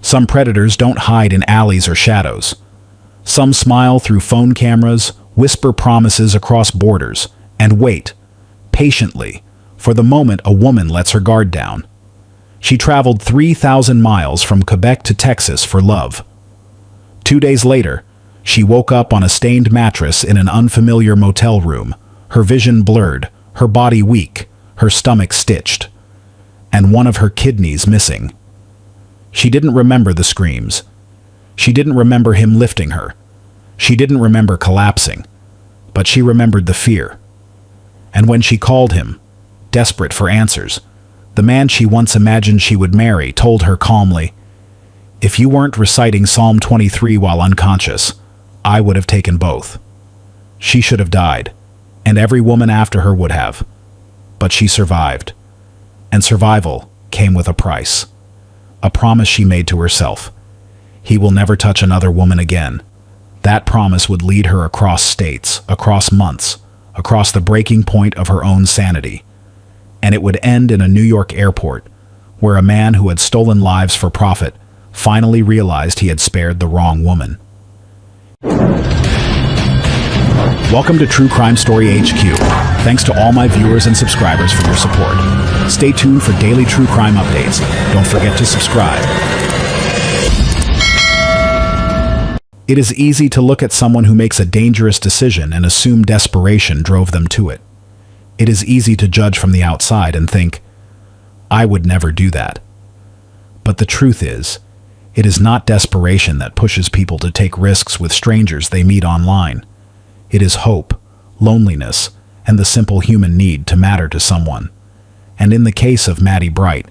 Some predators don't hide in alleys or shadows. Some smile through phone cameras, whisper promises across borders, and wait, patiently, for the moment a woman lets her guard down. She traveled 3,000 miles from Quebec to Texas for love. 2 days later, she woke up on a stained mattress in an unfamiliar motel room, her vision blurred, her body weak, her stomach stitched, and one of her kidneys missing. She didn't remember the screams. She didn't remember him lifting her. She didn't remember collapsing, but she remembered the fear. And when she called him, desperate for answers, the man she once imagined she would marry told her calmly, "If you weren't reciting Psalm 23 while unconscious, I would have taken both." She should have died, and every woman after her would have. But she survived. And survival came with a price. A promise she made to herself. He will never touch another woman again. That promise would lead her across states, across months, across the breaking point of her own sanity. And it would end in a New York airport, where a man who had stolen lives for profit finally realized he had spared the wrong woman. Welcome to True Crime Story HQ. Thanks to all my viewers and subscribers for your support. Stay tuned for daily true crime updates. Don't forget to subscribe. It is easy to look at someone who makes a dangerous decision and assume desperation drove them to it. It is easy to judge from the outside and think, I would never do that. But the truth is, it is not desperation that pushes people to take risks with strangers they meet online. It is hope, loneliness, and the simple human need to matter to someone. And in the case of Maddie Bright,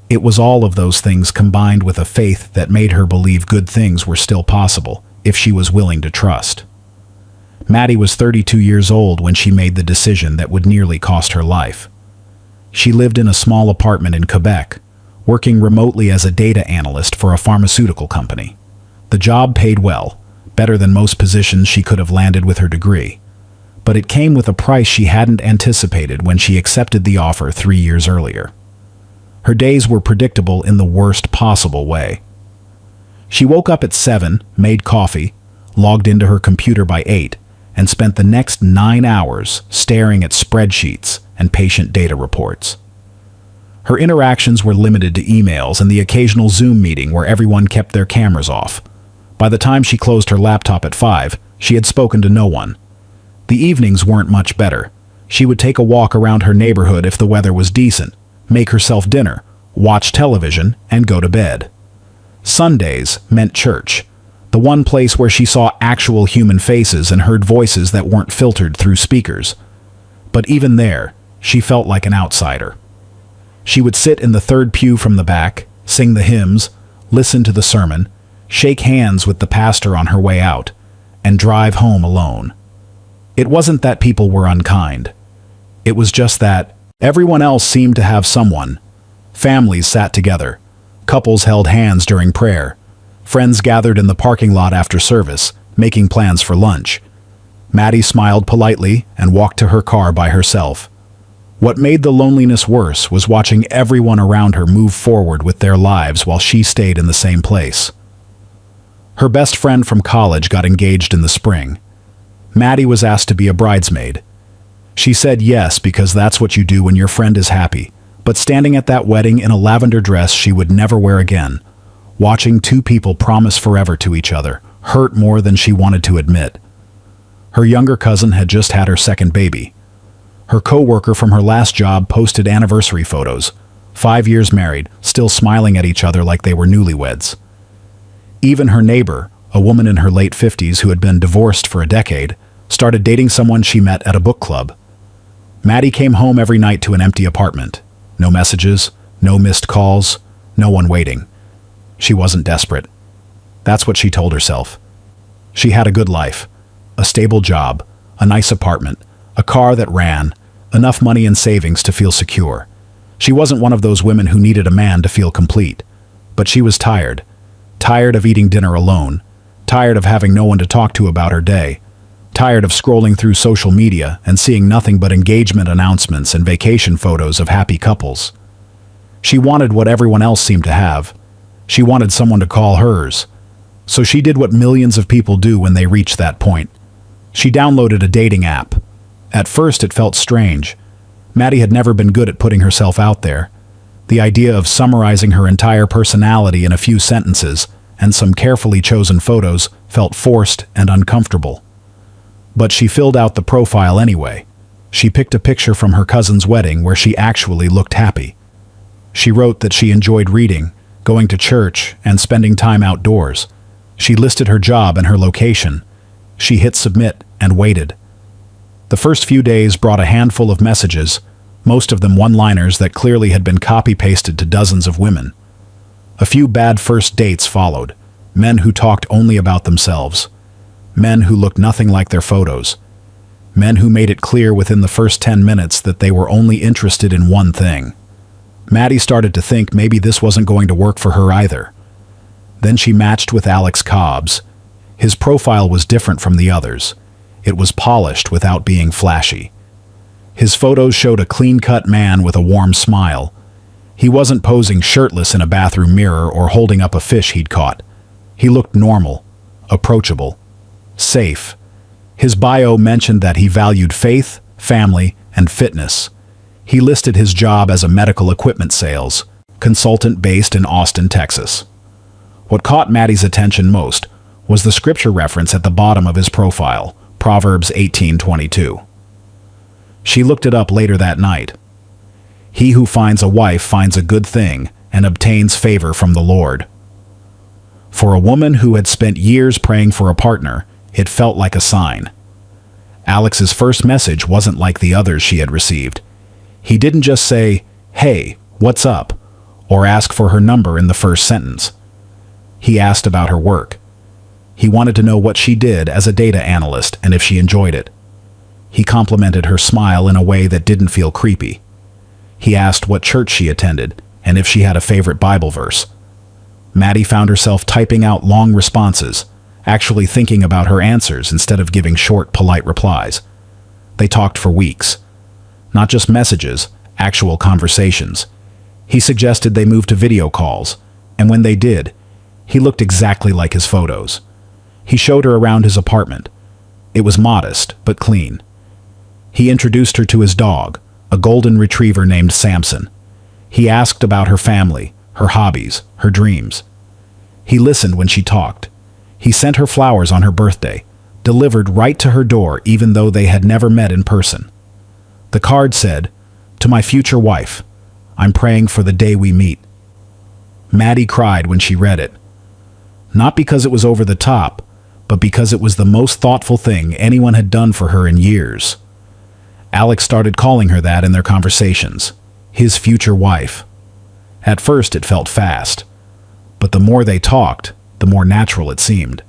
it was all of those things combined with a faith that made her believe good things were still possible if she was willing to trust. Maddie was 32 years old when she made the decision that would nearly cost her life. She lived in a small apartment in Quebec, working remotely as a data analyst for a pharmaceutical company. The job paid well, better than most positions she could have landed with her degree. But it came with a price she hadn't anticipated when she accepted the offer 3 years earlier. Her days were predictable in the worst possible way. She woke up at 7, made coffee, logged into her computer by 8, and spent the next 9 hours staring at spreadsheets and patient data reports. Her interactions were limited to emails and the occasional Zoom meeting where everyone kept their cameras off. By the time she closed her laptop at 5, she had spoken to no one. The evenings weren't much better. She would take a walk around her neighborhood if the weather was decent, make herself dinner, watch television, and go to bed. Sundays meant church, the one place where she saw actual human faces and heard voices that weren't filtered through speakers. But even there, she felt like an outsider. She would sit in the third pew from the back, sing the hymns, listen to the sermon, shake hands with the pastor on her way out, and drive home alone. It wasn't that people were unkind. It was just that everyone else seemed to have someone. Families sat together. Couples held hands during prayer. Friends gathered in the parking lot after service, making plans for lunch. Maddie smiled politely and walked to her car by herself. What made the loneliness worse was watching everyone around her move forward with their lives while she stayed in the same place. Her best friend from college got engaged in the spring. Maddie was asked to be a bridesmaid. She said yes because that's what you do when your friend is happy, but standing at that wedding in a lavender dress she would never wear again, watching two people promise forever to each other, hurt more than she wanted to admit. Her younger cousin had just had her second baby. Her co-worker from her last job posted anniversary photos, 5 years married, still smiling at each other like they were newlyweds. Even her neighbor, a woman in her late 50s who had been divorced for a decade, started dating someone she met at a book club. Maddie came home every night to an empty apartment. No messages, no missed calls, no one waiting. She wasn't desperate. That's what she told herself. She had a good life, a stable job, a nice apartment, a car that ran, enough money and savings to feel secure. She wasn't one of those women who needed a man to feel complete. But she was tired. Tired of eating dinner alone. Tired of having no one to talk to about her day. Tired of scrolling through social media and seeing nothing but engagement announcements and vacation photos of happy couples. She wanted what everyone else seemed to have. She wanted someone to call hers. So she did what millions of people do when they reach that point. She downloaded a dating app. At first it felt strange. Maddie had never been good at putting herself out there. The idea of summarizing her entire personality in a few sentences and some carefully chosen photos felt forced and uncomfortable. But she filled out the profile anyway. She picked a picture from her cousin's wedding where she actually looked happy. She wrote that she enjoyed reading, going to church, and spending time outdoors. She listed her job and her location. She hit submit and waited. The first few days brought a handful of messages, most of them one-liners that clearly had been copy-pasted to dozens of women. A few bad first dates followed, men who talked only about themselves, men who looked nothing like their photos, men who made it clear within the first 10 minutes that they were only interested in one thing. Maddie started to think maybe this wasn't going to work for her either. Then she matched with Alex Cobbs. His profile was different from the others. It was polished without being flashy. His photos showed a clean-cut man with a warm smile. He wasn't posing shirtless in a bathroom mirror or holding up a fish he'd caught. He looked normal, approachable, safe. His bio mentioned that he valued faith, family, and fitness. He listed his job as a medical equipment sales consultant based in Austin, Texas. What caught Maddie's attention most was the scripture reference at the bottom of his profile, Proverbs 18:22. She looked it up later that night. He who finds a wife finds a good thing and obtains favor from the Lord. For a woman who had spent years praying for a partner, it felt like a sign. Alex's first message wasn't like the others she had received. He didn't just say, "Hey, what's up?" or ask for her number in the first sentence. He asked about her work. He wanted to know what she did as a data analyst and if she enjoyed it. He complimented her smile in a way that didn't feel creepy. He asked what church she attended and if she had a favorite Bible verse. Maddie found herself typing out long responses, actually thinking about her answers instead of giving short, polite replies. They talked for weeks. Not just messages, actual conversations. He suggested they move to video calls, and when they did, he looked exactly like his photos. He showed her around his apartment. It was modest, but clean. He introduced her to his dog, a golden retriever named Samson. He asked about her family, her hobbies, her dreams. He listened when she talked. He sent her flowers on her birthday, delivered right to her door even though they had never met in person. The card said, "To my future wife, I'm praying for the day we meet." Maddie cried when she read it. Not because it was over the top, but because it was the most thoughtful thing anyone had done for her in years. Alex started calling her that in their conversations, his future wife. At first it felt fast, but the more they talked, the more natural it seemed.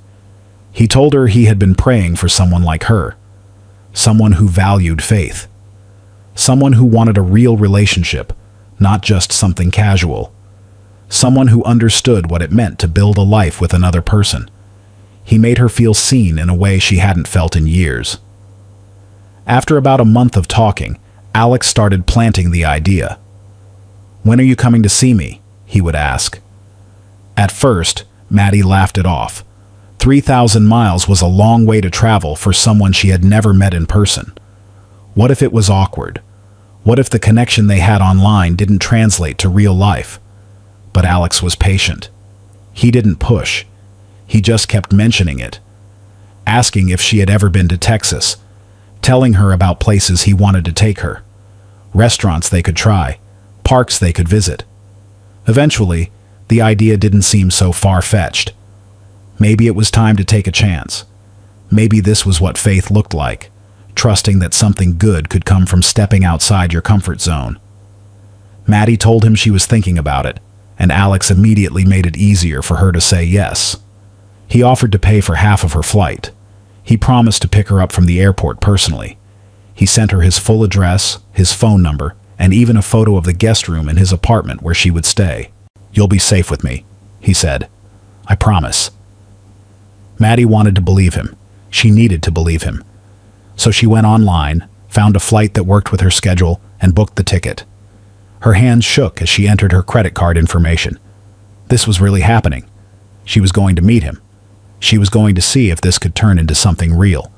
He told her he had been praying for someone like her, someone who valued faith, someone who wanted a real relationship, not just something casual, someone who understood what it meant to build a life with another person. He made her feel seen in a way she hadn't felt in years. After about a month of talking, Alex started planting the idea. "When are you coming to see me?" he would ask. At first, Maddie laughed it off. 3,000 miles was a long way to travel for someone she had never met in person. What if it was awkward? What if the connection they had online didn't translate to real life? But Alex was patient. He didn't push. He just kept mentioning it, asking if she had ever been to Texas, telling her about places he wanted to take her, restaurants they could try, parks they could visit. Eventually, the idea didn't seem so far-fetched. Maybe it was time to take a chance. Maybe this was what faith looked like, trusting that something good could come from stepping outside your comfort zone. Maddie told him she was thinking about it, and Alex immediately made it easier for her to say yes. He offered to pay for half of her flight. He promised to pick her up from the airport personally. He sent her his full address, his phone number, and even a photo of the guest room in his apartment where she would stay. "You'll be safe with me," he said. "I promise." Maddie wanted to believe him. She needed to believe him. So she went online, found a flight that worked with her schedule, and booked the ticket. Her hands shook as she entered her credit card information. This was really happening. She was going to meet him. She was going to see if this could turn into something real.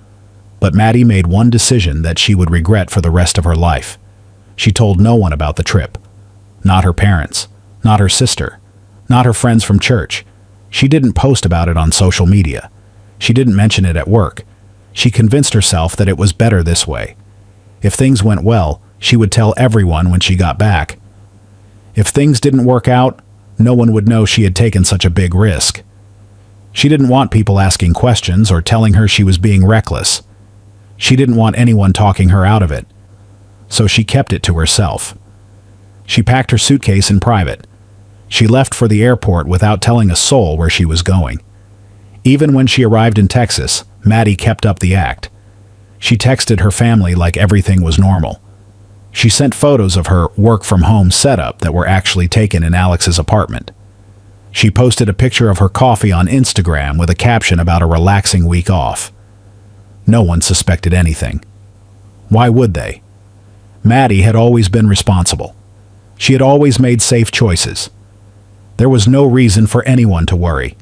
But Maddie made one decision that she would regret for the rest of her life. She told no one about the trip. Not her parents, not her sister, not her friends from church. She didn't post about it on social media. She didn't mention it at work. She convinced herself that it was better this way. If things went well, she would tell everyone when she got back. If things didn't work out, no one would know she had taken such a big risk. She didn't want people asking questions or telling her she was being reckless. She didn't want anyone talking her out of it. So she kept it to herself. She packed her suitcase in private. She left for the airport without telling a soul where she was going. Even when she arrived in Texas, Maddie kept up the act. She texted her family like everything was normal. She sent photos of her work-from-home setup that were actually taken in Alex's apartment. She posted a picture of her coffee on Instagram with a caption about a relaxing week off. No one suspected anything. Why would they? Maddie had always been responsible. She had always made safe choices. There was no reason for anyone to worry.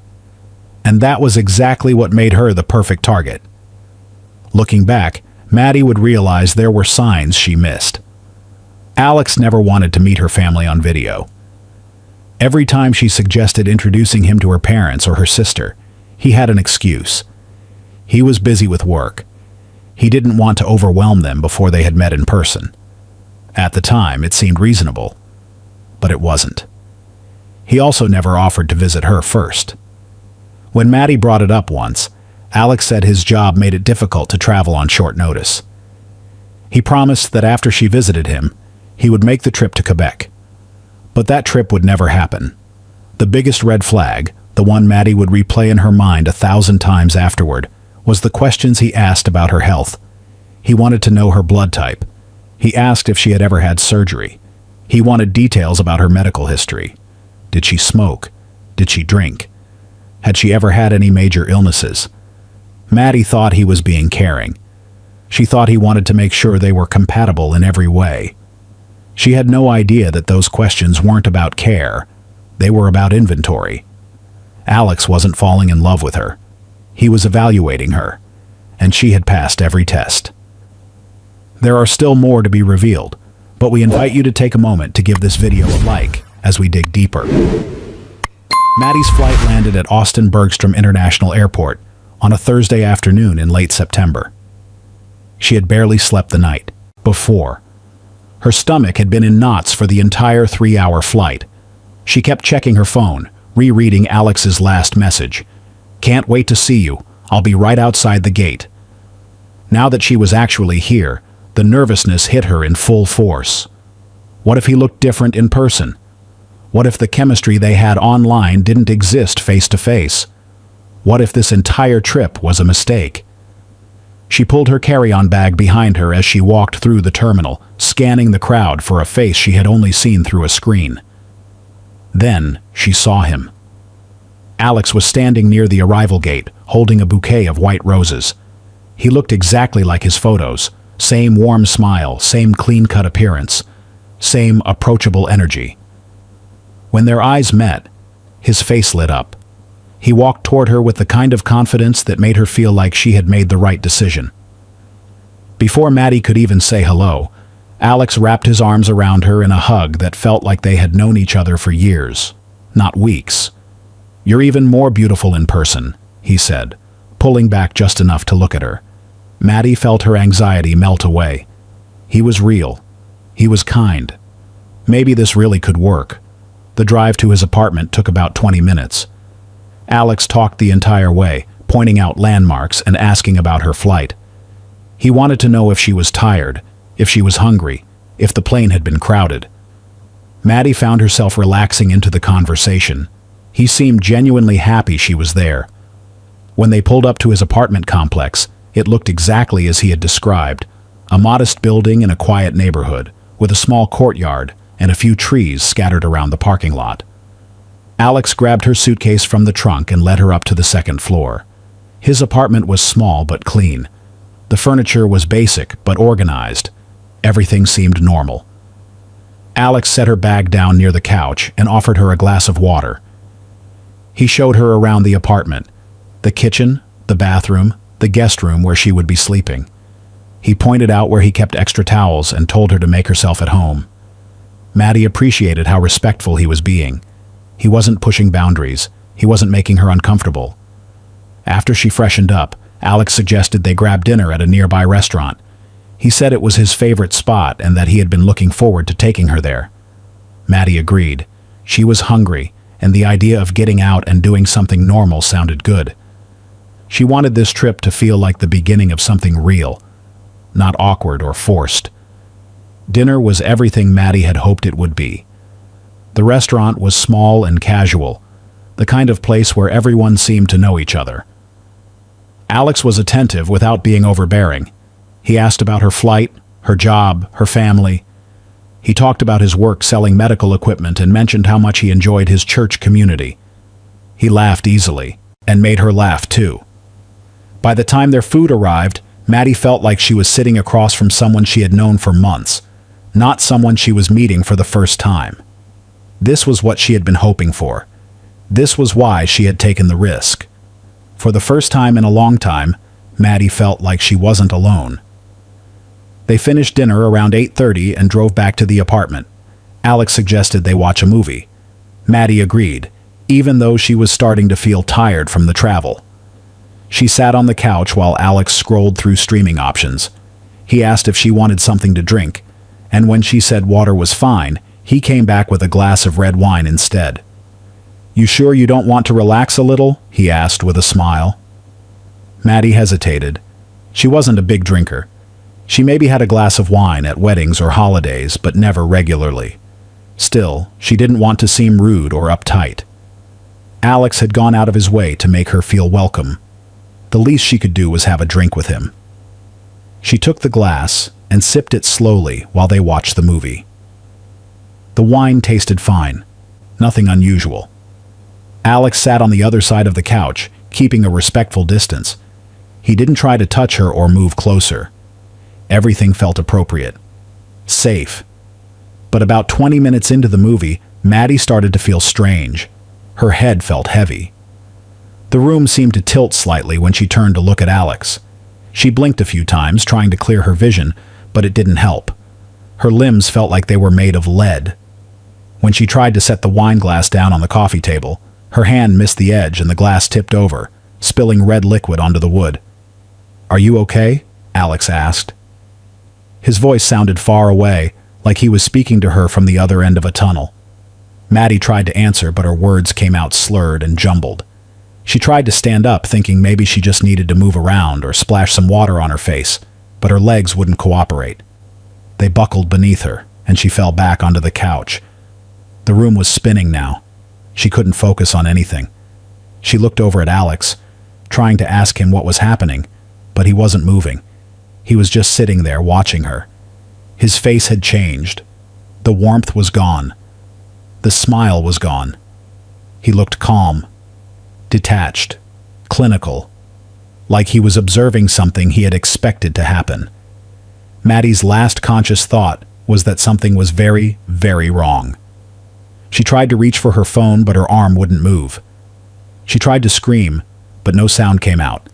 And that was exactly what made her the perfect target. Looking back, Maddie would realize there were signs she missed. Alex never wanted to meet her family on video. Every time she suggested introducing him to her parents or her sister, he had an excuse. He was busy with work. He didn't want to overwhelm them before they had met in person. At the time, it seemed reasonable, but it wasn't. He also never offered to visit her first. When Maddie brought it up once, Alex said his job made it difficult to travel on short notice. He promised that after she visited him, he would make the trip to Quebec. But that trip would never happen. The biggest red flag, the one Maddie would replay in her mind 1,000 times afterward, was the questions he asked about her health. He wanted to know her blood type. He asked if she had ever had surgery. He wanted details about her medical history. Did she smoke? Did she drink? Had she ever had any major illnesses? Maddie thought he was being caring. She thought he wanted to make sure they were compatible in every way. She had no idea that those questions weren't about care. They were about inventory. Alex wasn't falling in love with her. He was evaluating her, and she had passed every test. There are still more to be revealed, but we invite you to take a moment to give this video a like as we dig deeper. Maddie's flight landed at Austin Bergstrom International Airport on a Thursday afternoon in late September. She had barely slept the night before. Her stomach had been in knots for the entire 3-hour flight. She kept checking her phone, rereading Alex's last message. "Can't wait to see you. I'll be right outside the gate." Now that she was actually here, the nervousness hit her in full force. What if he looked different in person? What if the chemistry they had online didn't exist face to face? What if this entire trip was a mistake? She pulled her carry-on bag behind her as she walked through the terminal, scanning the crowd for a face she had only seen through a screen. Then she saw him. Alex was standing near the arrival gate, holding a bouquet of white roses. He looked exactly like his photos. Same warm smile, same clean-cut appearance, same approachable energy. When their eyes met, his face lit up. He walked toward her with the kind of confidence that made her feel like she had made the right decision. Before Maddie could even say hello, Alex wrapped his arms around her in a hug that felt like they had known each other for years, not weeks. "You're even more beautiful in person," he said, pulling back just enough to look at her. Maddie felt her anxiety melt away. He was real. He was kind. Maybe this really could work. The drive to his apartment took about 20 minutes. Alex talked the entire way, pointing out landmarks and asking about her flight. He wanted to know if she was tired, if she was hungry, if the plane had been crowded. Maddie found herself relaxing into the conversation. He seemed genuinely happy she was there. When they pulled up to his apartment complex, it looked exactly as he had described, a modest building in a quiet neighborhood, with a small courtyard and a few trees scattered around the parking lot. Alex grabbed her suitcase from the trunk and led her up to the second floor. His apartment was small but clean. The furniture was basic but organized. Everything seemed normal. Alex set her bag down near the couch and offered her a glass of water. He showed her around the apartment, the kitchen, the bathroom, the guest room where she would be sleeping. He pointed out where he kept extra towels and told her to make herself at home. Maddie appreciated how respectful he was being. He wasn't pushing boundaries. He wasn't making her uncomfortable. After she freshened up, Alex suggested they grab dinner at a nearby restaurant. He said it was his favorite spot and that he had been looking forward to taking her there. Maddie agreed. She was hungry, and the idea of getting out and doing something normal sounded good. She wanted this trip to feel like the beginning of something real, not awkward or forced. Dinner was everything Maddie had hoped it would be. The restaurant was small and casual, the kind of place where everyone seemed to know each other. Alex was attentive without being overbearing. He asked about her flight, her job, her family. He talked about his work selling medical equipment and mentioned how much he enjoyed his church community. He laughed easily, and made her laugh too. By the time their food arrived, Maddie felt like she was sitting across from someone she had known for months, not someone she was meeting for the first time. This was what she had been hoping for. This was why she had taken the risk. For the first time in a long time, Maddie felt like she wasn't alone. They finished dinner around 8:30 and drove back to the apartment. Alex suggested they watch a movie. Maddie agreed, even though she was starting to feel tired from the travel. She sat on the couch while Alex scrolled through streaming options. He asked if she wanted something to drink, and when she said water was fine, he came back with a glass of red wine instead. "You sure you don't want to relax a little?" he asked with a smile. Maddie hesitated. She wasn't a big drinker. She maybe had a glass of wine at weddings or holidays, but never regularly. Still, she didn't want to seem rude or uptight. Alex had gone out of his way to make her feel welcome. The least she could do was have a drink with him. She took the glass and sipped it slowly while they watched the movie. The wine tasted fine, nothing unusual. Alex sat on the other side of the couch, keeping a respectful distance. He didn't try to touch her or move closer. Everything felt appropriate. Safe. But about 20 minutes into the movie, Maddie started to feel strange. Her head felt heavy. The room seemed to tilt slightly when she turned to look at Alex. She blinked a few times, trying to clear her vision, but it didn't help. Her limbs felt like they were made of lead. When she tried to set the wine glass down on the coffee table, her hand missed the edge and the glass tipped over, spilling red liquid onto the wood. "Are you okay?" Alex asked. His voice sounded far away, like he was speaking to her from the other end of a tunnel. Maddie tried to answer, but her words came out slurred and jumbled. She tried to stand up, thinking maybe she just needed to move around or splash some water on her face, but her legs wouldn't cooperate. They buckled beneath her, and she fell back onto the couch. The room was spinning now. She couldn't focus on anything. She looked over at Alex, trying to ask him what was happening, but he wasn't moving. He was just sitting there watching her. His face had changed. The warmth was gone. The smile was gone. He looked calm, detached, clinical, like he was observing something he had expected to happen. Maddie's last conscious thought was that something was very, very wrong. She tried to reach for her phone, but her arm wouldn't move. She tried to scream, but no sound came out.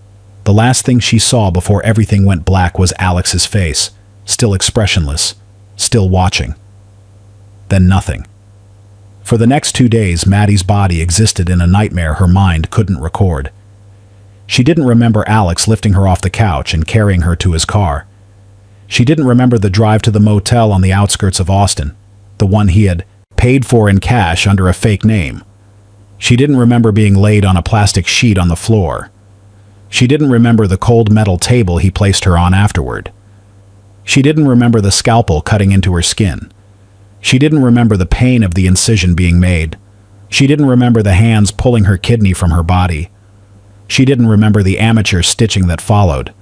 The last thing she saw before everything went black was Alex's face, still expressionless, still watching. Then nothing. For the next 2 days, Maddie's body existed in a nightmare her mind couldn't record. She didn't remember Alex lifting her off the couch and carrying her to his car. She didn't remember the drive to the motel on the outskirts of Austin, the one he had paid for in cash under a fake name. She didn't remember being laid on a plastic sheet on the floor. She didn't remember the cold metal table he placed her on afterward. She didn't remember the scalpel cutting into her skin. She didn't remember the pain of the incision being made. She didn't remember the hands pulling her kidney from her body. She didn't remember the amateur stitching that followed.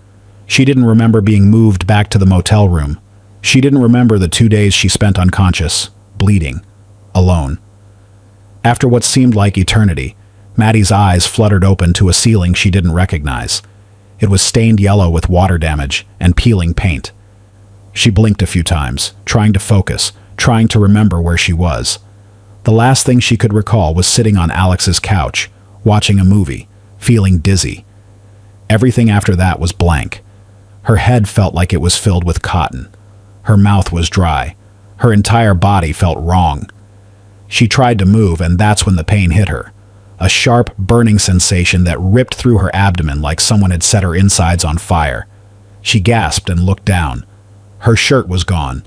She didn't remember being moved back to the motel room. She didn't remember the 2 days she spent unconscious, bleeding, alone. After what seemed like eternity, Maddie's eyes fluttered open to a ceiling she didn't recognize. It was stained yellow with water damage and peeling paint. She blinked a few times, trying to focus, trying to remember where she was. The last thing she could recall was sitting on Alex's couch, watching a movie, feeling dizzy. Everything after that was blank. Her head felt like it was filled with cotton. Her mouth was dry. Her entire body felt wrong. She tried to move, and that's when the pain hit her. A sharp, burning sensation that ripped through her abdomen like someone had set her insides on fire. She gasped and looked down. Her shirt was gone.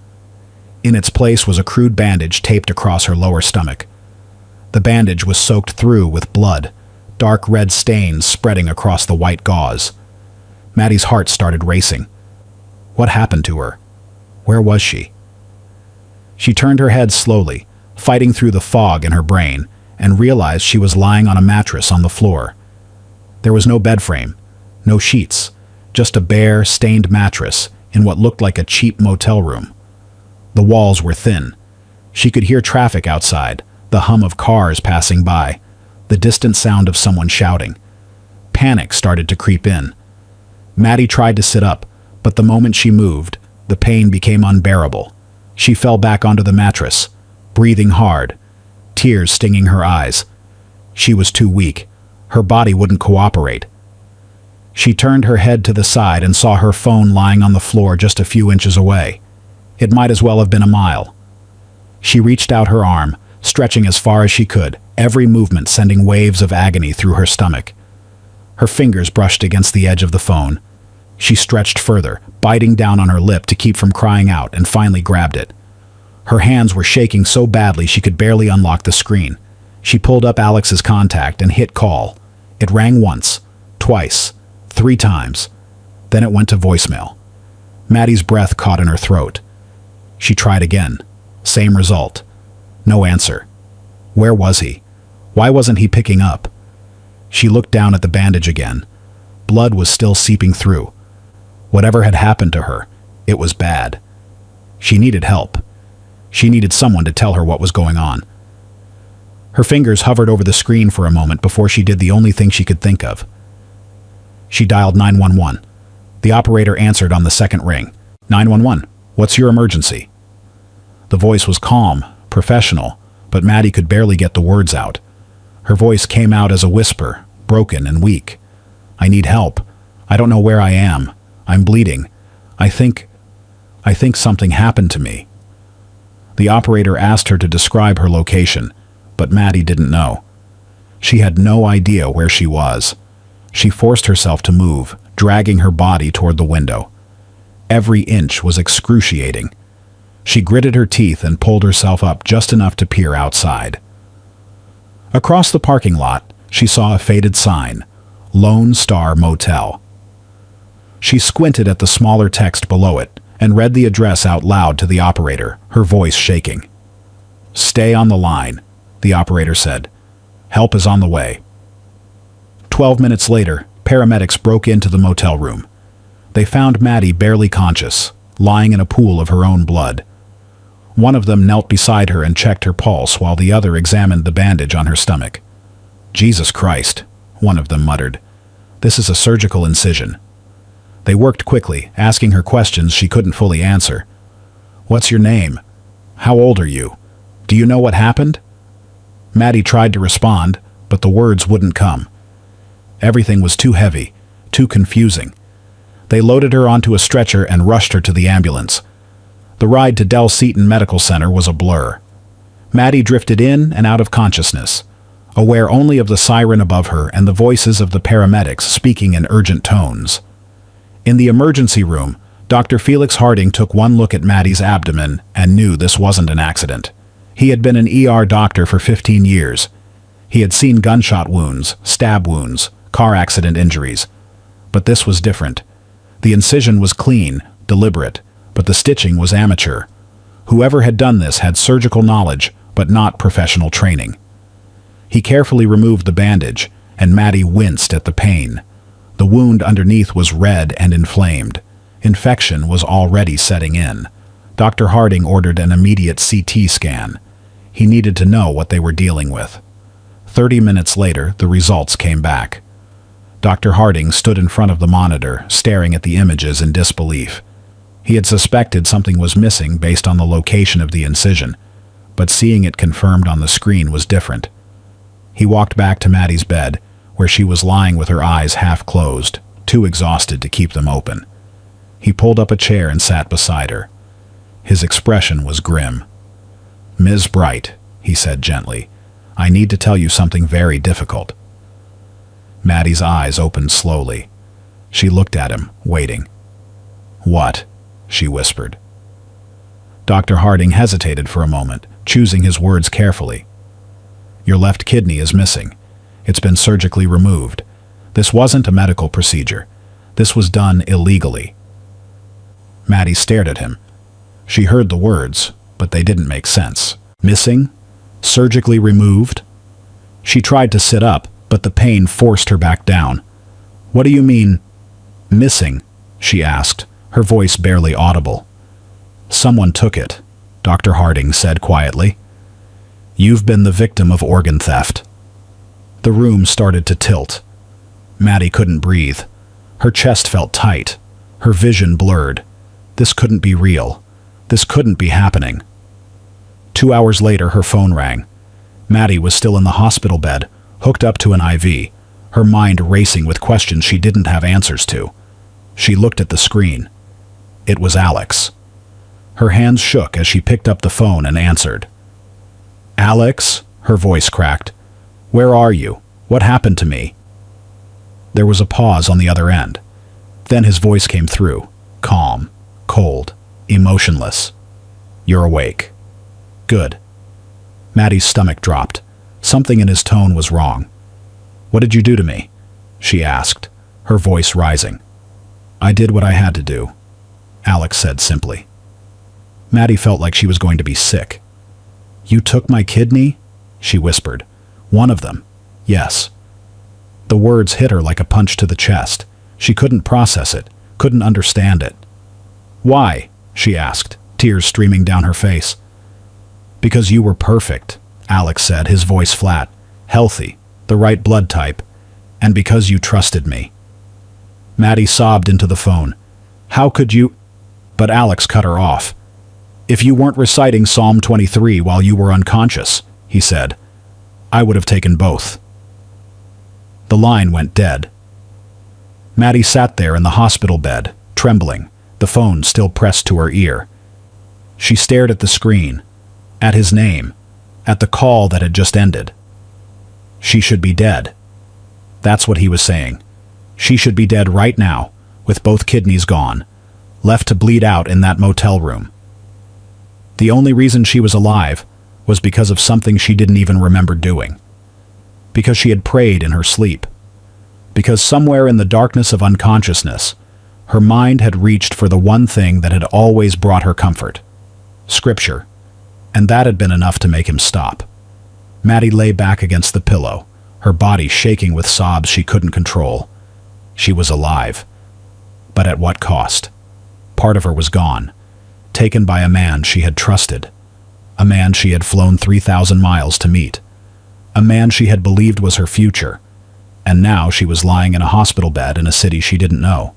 In its place was a crude bandage taped across her lower stomach. The bandage was soaked through with blood, dark red stains spreading across the white gauze. Maddie's heart started racing. What happened to her? Where was she? She turned her head slowly, fighting through the fog in her brain, and realized she was lying on a mattress on the floor. There was no bed frame, no sheets, just a bare, stained mattress in what looked like a cheap motel room. The walls were thin. She could hear traffic outside, the hum of cars passing by, the distant sound of someone shouting. Panic started to creep in. Maddie tried to sit up, but the moment she moved, the pain became unbearable. She fell back onto the mattress, breathing hard, tears stinging her eyes. She was too weak. Her body wouldn't cooperate. She turned her head to the side and saw her phone lying on the floor just a few inches away. It might as well have been a mile. She reached out her arm, stretching as far as she could, every movement sending waves of agony through her stomach. Her fingers brushed against the edge of the phone. She stretched further, biting down on her lip to keep from crying out, and finally grabbed it. Her hands were shaking so badly she could barely unlock the screen. She pulled up Alex's contact and hit call. It rang once, twice, 3 times. Then it went to voicemail. Maddie's breath caught in her throat. She tried again. Same result. No answer. Where was he? Why wasn't he picking up? She looked down at the bandage again. Blood was still seeping through. Whatever had happened to her, it was bad. She needed help. She needed someone to tell her what was going on. Her fingers hovered over the screen for a moment before she did the only thing she could think of. She dialed 911. The operator answered on the second ring. 911, what's your emergency? The voice was calm, professional, but Maddie could barely get the words out. Her voice came out as a whisper, broken and weak. I need help. I don't know where I am. I'm bleeding. I think something happened to me. The operator asked her to describe her location, but Maddie didn't know. She had no idea where she was. She forced herself to move, dragging her body toward the window. Every inch was excruciating. She gritted her teeth and pulled herself up just enough to peer outside. Across the parking lot, she saw a faded sign, Lone Star Motel. She squinted at the smaller text below it and read the address out loud to the operator, her voice shaking. Stay on the line, the operator said. Help is on the way. 12 minutes later, paramedics broke into the motel room. They found Maddie barely conscious, lying in a pool of her own blood. One of them knelt beside her and checked her pulse while the other examined the bandage on her stomach. Jesus Christ, one of them muttered. This is a surgical incision. They worked quickly, asking her questions she couldn't fully answer. What's your name? How old are you? Do you know what happened? Maddie tried to respond, but the words wouldn't come. Everything was too heavy, too confusing. They loaded her onto a stretcher and rushed her to the ambulance. The ride to Del Seaton Medical Center was a blur. Maddie drifted in and out of consciousness, aware only of the siren above her and the voices of the paramedics speaking in urgent tones. In the emergency room, Dr. Felix Harding took one look at Maddie's abdomen and knew this wasn't an accident. He had been an ER doctor for 15 years. He had seen gunshot wounds, stab wounds, car accident injuries. But this was different. The incision was clean, deliberate, but the stitching was amateur. Whoever had done this had surgical knowledge, but not professional training. He carefully removed the bandage, and Maddie winced at the pain. The wound underneath was red and inflamed. Infection was already setting in. Dr. Harding ordered an immediate CT scan. He needed to know what they were dealing with. 30 minutes later, the results came back. Dr. Harding stood in front of the monitor, staring at the images in disbelief. He had suspected something was missing based on the location of the incision, but seeing it confirmed on the screen was different. He walked back to Maddie's bed, where she was lying with her eyes half closed, too exhausted to keep them open. He pulled up a chair and sat beside her. His expression was grim. "Ms. Bright," he said gently, "I need to tell you something very difficult." Maddie's eyes opened slowly. She looked at him, waiting. "What?" she whispered. Dr. Harding hesitated for a moment, choosing his words carefully. "Your left kidney is missing. It's been surgically removed. This wasn't a medical procedure. This was done illegally." Maddie stared at him. She heard the words, but they didn't make sense. Missing? Surgically removed? She tried to sit up, but the pain forced her back down. "What do you mean, missing?" she asked, her voice barely audible. "Someone took it," Dr. Harding said quietly. "You've been the victim of organ theft." The room started to tilt. Maddie couldn't breathe. Her chest felt tight. Her vision blurred. This couldn't be real. This couldn't be happening. 2 hours later, her phone rang. Maddie was still in the hospital bed, hooked up to an IV, her mind racing with questions she didn't have answers to. She looked at the screen. It was Alex. Her hands shook as she picked up the phone and answered. "Alex," her voice cracked. "Where are you? What happened to me?" There was a pause on the other end. Then his voice came through, calm, cold, emotionless. "You're awake." "Good." Maddie's stomach dropped. Something in his tone was wrong. "What did you do to me?" she asked, her voice rising. "I did what I had to do," Alex said simply. Maddie felt like she was going to be sick. "You took my kidney?" she whispered. "One of them." "Yes." The words hit her like a punch to the chest. She couldn't process it, couldn't understand it. "Why?" she asked, tears streaming down her face. "Because you were perfect," Alex said, his voice flat, "healthy, the right blood type, and because you trusted me." Maddie sobbed into the phone. "How could you—" But Alex cut her off. "If you weren't reciting Psalm 23 while you were unconscious," he said, "I would have taken both." The line went dead. Maddie sat there in the hospital bed, trembling, the phone still pressed to her ear. She stared at the screen, at his name, at the call that had just ended. She should be dead. That's what he was saying. She should be dead right now, with both kidneys gone, left to bleed out in that motel room. The only reason she was alive was because of something she didn't even remember doing. Because she had prayed in her sleep. Because somewhere in the darkness of unconsciousness, her mind had reached for the one thing that had always brought her comfort. Scripture. And that had been enough to make him stop. Maddie lay back against the pillow, her body shaking with sobs she couldn't control. She was alive. But at what cost? Part of her was gone, taken by a man she had trusted. A man she had flown 3,000 miles to meet. A man she had believed was her future. And now she was lying in a hospital bed in a city she didn't know,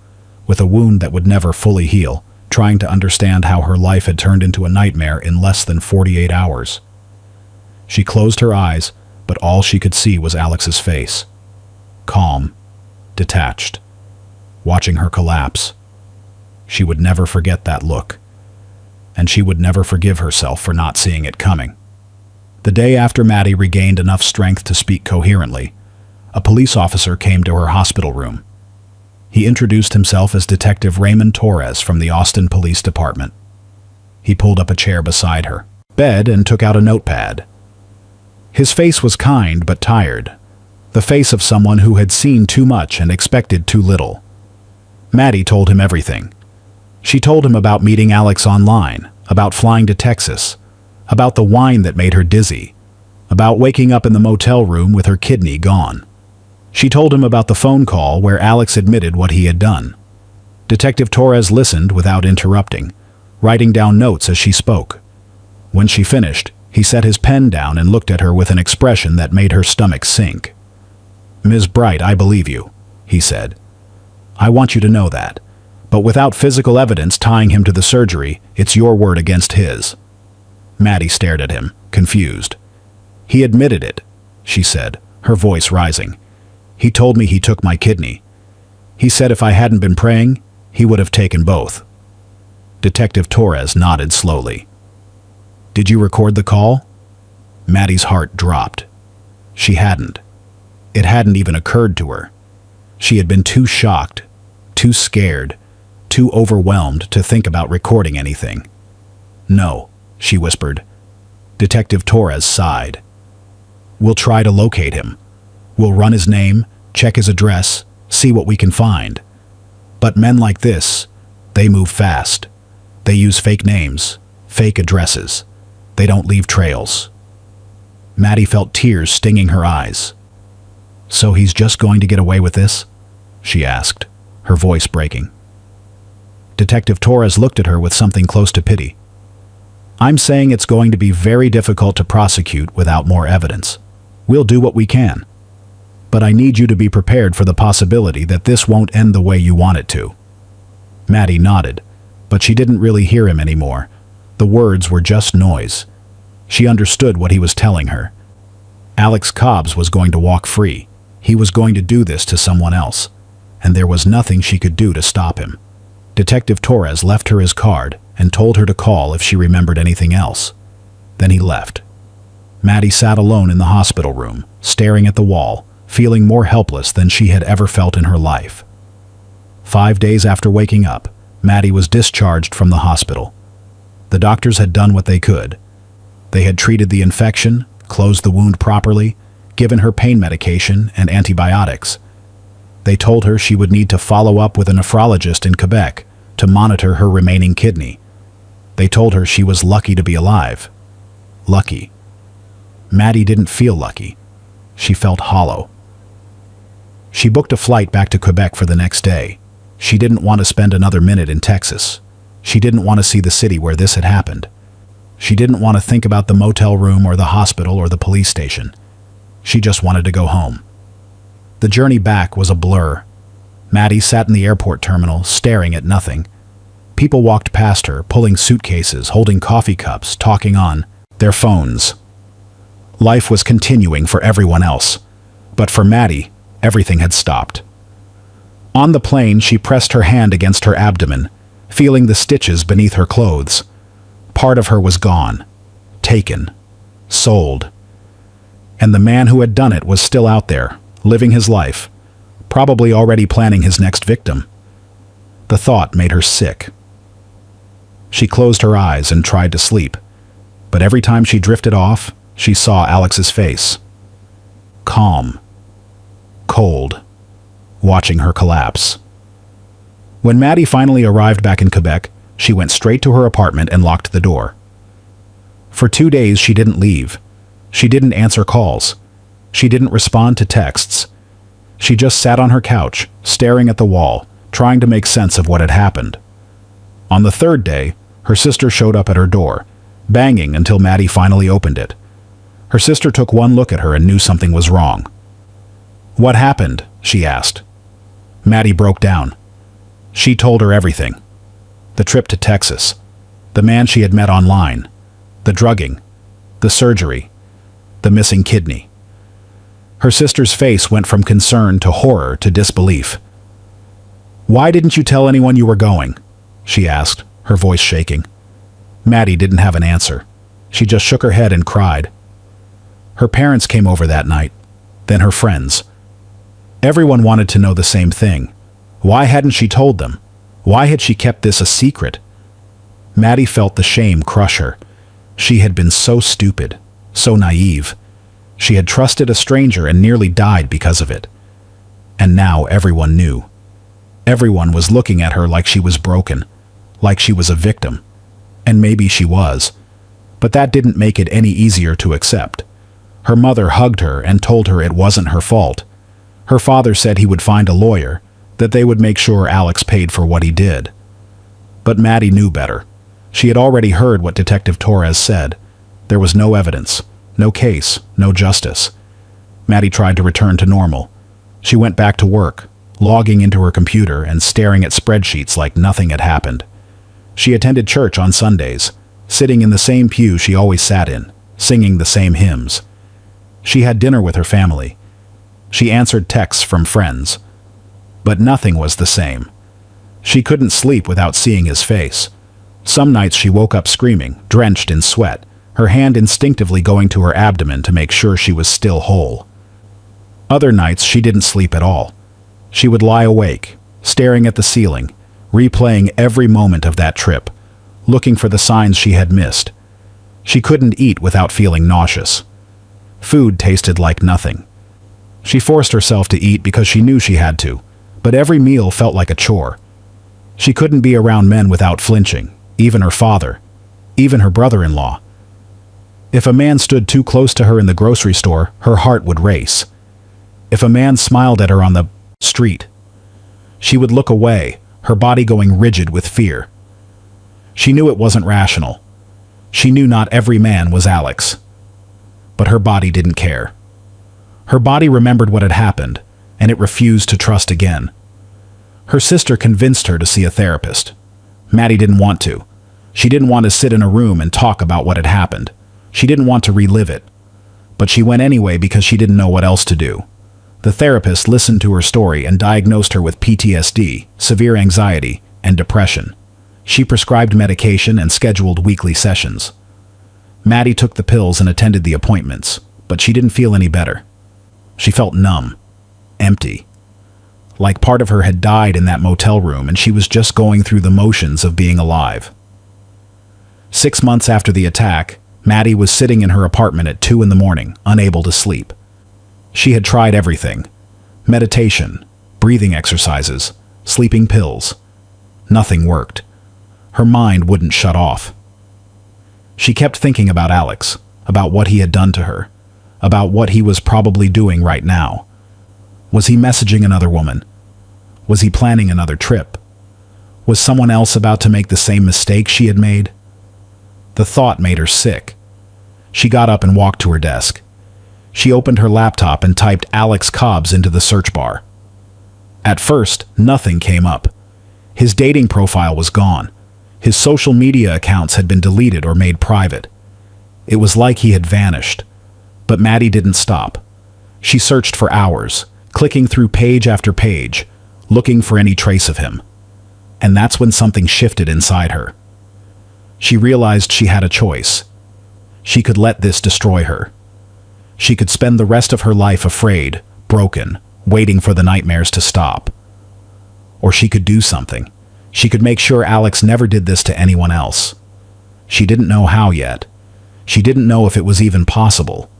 with a wound that would never fully heal, trying to understand how her life had turned into a nightmare in less than 48 hours. She closed her eyes, but all she could see was Alex's face. Calm, detached, watching her collapse. She would never forget that look. And she would never forgive herself for not seeing it coming. The day after Maddie regained enough strength to speak coherently, a police officer came to her hospital room. He introduced himself as Detective Raymond Torres from the Austin Police Department. He pulled up a chair beside her bed and took out a notepad. His face was kind but tired, the face of someone who had seen too much and expected too little. Maddie told him everything. She told him about meeting Alex online, about flying to Texas, about the wine that made her dizzy, about waking up in the motel room with her kidney gone. She told him about the phone call where Alex admitted what he had done. Detective Torres listened without interrupting, writing down notes as she spoke. When she finished, he set his pen down and looked at her with an expression that made her stomach sink. "Ms. Bright, I believe you," he said. "I want you to know that. But without physical evidence tying him to the surgery, it's your word against his." Maddie stared at him, confused. "He admitted it," she said, her voice rising. He told me he took my kidney. He said if I hadn't been praying, he would have taken both. Detective Torres nodded slowly. Did you record the call? Maddie's heart dropped. She hadn't. It hadn't even occurred to her. She had been too shocked, too scared, too overwhelmed to think about recording anything. No, she whispered. Detective Torres sighed. We'll try to locate him. We'll run his name, check his address, see what we can find. But men like this, they move fast. They use fake names, fake addresses. They don't leave trails. Maddie felt tears stinging her eyes. So he's just going to get away with this? She asked, her voice breaking. Detective Torres looked at her with something close to pity. I'm saying it's going to be very difficult to prosecute without more evidence. We'll do what we can. But I need you to be prepared for the possibility that this won't end the way you want it to. Maddie nodded, but she didn't really hear him anymore. The words were just noise. She understood what he was telling her. Alex Cobbs was going to walk free. He was going to do this to someone else, and there was nothing she could do to stop him. Detective Torres left her his card and told her to call if she remembered anything else. Then he left. Maddie sat alone in the hospital room, staring at the wall, feeling more helpless than she had ever felt in her life. 5 days after waking up, Maddie was discharged from the hospital. The doctors had done what they could. They had treated the infection, closed the wound properly, given her pain medication and antibiotics. They told her she would need to follow up with a nephrologist in Quebec to monitor her remaining kidney. They told her she was lucky to be alive. Lucky. Maddie didn't feel lucky. She felt hollow. She booked a flight back to Quebec for the next day. She didn't want to spend another minute in Texas. She didn't want to see the city where this had happened. She didn't want to think about the motel room or the hospital or the police station. She just wanted to go home. The journey back was a blur. Maddie sat in the airport terminal, staring at nothing. People walked past her, pulling suitcases, holding coffee cups, talking on their phones. Life was continuing for everyone else, but for Maddie, everything had stopped. On the plane, she pressed her hand against her abdomen, feeling the stitches beneath her clothes. Part of her was gone, taken, sold. And the man who had done it was still out there, living his life, probably already planning his next victim. The thought made her sick. She closed her eyes and tried to sleep, but every time she drifted off, she saw Alex's face. Calm, cold, watching her collapse. When Maddie finally arrived back in Quebec, she went straight to her apartment and locked the door. For 2 days she didn't leave. She didn't answer calls. She didn't respond to texts. She just sat on her couch, staring at the wall, trying to make sense of what had happened. On the 3rd day, her sister showed up at her door, banging until Maddie finally opened it. Her sister took one look at her and knew something was wrong. "What happened?" she asked. Maddie broke down. She told her everything. The trip to Texas, the man she had met online, the drugging, the surgery, the missing kidney. Her sister's face went from concern to horror to disbelief. "Why didn't you tell anyone you were going?" she asked, her voice shaking. Maddie didn't have an answer. She just shook her head and cried. Her parents came over that night, then her friends. Everyone wanted to know the same thing. Why hadn't she told them? Why had she kept this a secret? Maddie felt the shame crush her. She had been so stupid, so naive. She had trusted a stranger and nearly died because of it. And now everyone knew. Everyone was looking at her like she was broken, like she was a victim. And maybe she was. But that didn't make it any easier to accept. Her mother hugged her and told her it wasn't her fault. Her father said he would find a lawyer, that they would make sure Alex paid for what he did. But Maddie knew better. She had already heard what Detective Torres said. There was no evidence, no case, no justice. Maddie tried to return to normal. She went back to work, logging into her computer and staring at spreadsheets like nothing had happened. She attended church on Sundays, sitting in the same pew she always sat in, singing the same hymns. She had dinner with her family. She answered texts from friends. But nothing was the same. She couldn't sleep without seeing his face. Some nights she woke up screaming, drenched in sweat, her hand instinctively going to her abdomen to make sure she was still whole. Other nights she didn't sleep at all. She would lie awake, staring at the ceiling, replaying every moment of that trip, looking for the signs she had missed. She couldn't eat without feeling nauseous. Food tasted like nothing. She forced herself to eat because she knew she had to, but every meal felt like a chore. She couldn't be around men without flinching, even her father, even her brother-in-law. If a man stood too close to her in the grocery store, her heart would race. If a man smiled at her on the street, she would look away, her body going rigid with fear. She knew it wasn't rational. She knew not every man was Alex. But her body didn't care. Her body remembered what had happened, and it refused to trust again. Her sister convinced her to see a therapist. Maddie didn't want to. She didn't want to sit in a room and talk about what had happened. She didn't want to relive it. But she went anyway because she didn't know what else to do. The therapist listened to her story and diagnosed her with PTSD, severe anxiety, and depression. She prescribed medication and scheduled weekly sessions. Maddie took the pills and attended the appointments, but she didn't feel any better. She felt numb, empty. Like part of her had died in that motel room and she was just going through the motions of being alive. 6 months after the attack, Maddie was sitting in her apartment at 2 a.m, unable to sleep. She had tried everything: meditation, breathing exercises, sleeping pills. Nothing worked. Her mind wouldn't shut off. She kept thinking about Alex, about what he had done to her, about what he was probably doing right now. Was he messaging another woman? Was he planning another trip? Was someone else about to make the same mistake she had made? The thought made her sick. She got up and walked to her desk. She opened her laptop and typed Alex Cobbs into the search bar. At first, nothing came up. His dating profile was gone. His social media accounts had been deleted or made private. It was like he had vanished. But Maddie didn't stop. She searched for hours, clicking through page after page, looking for any trace of him. And that's when something shifted inside her. She realized she had a choice. She could let this destroy her. She could spend the rest of her life afraid, broken, waiting for the nightmares to stop. Or she could do something. She could make sure Alex never did this to anyone else. She didn't know how yet. She didn't know if it was even possible.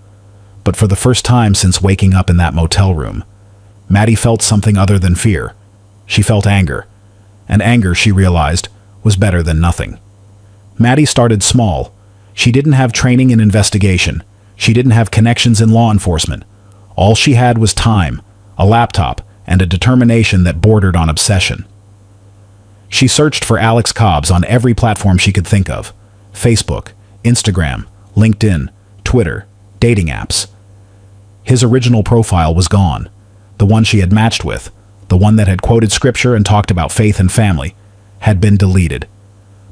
But for the first time since waking up in that motel room, Maddie felt something other than fear. She felt anger. And anger, she realized, was better than nothing. Maddie started small. She didn't have training in investigation. She didn't have connections in law enforcement. All she had was time, a laptop, and a determination that bordered on obsession. She searched for Alex Cobbs on every platform she could think of: Facebook, Instagram, LinkedIn, Twitter, dating apps. His original profile was gone. The one she had matched with, the one that had quoted scripture and talked about faith and family, had been deleted.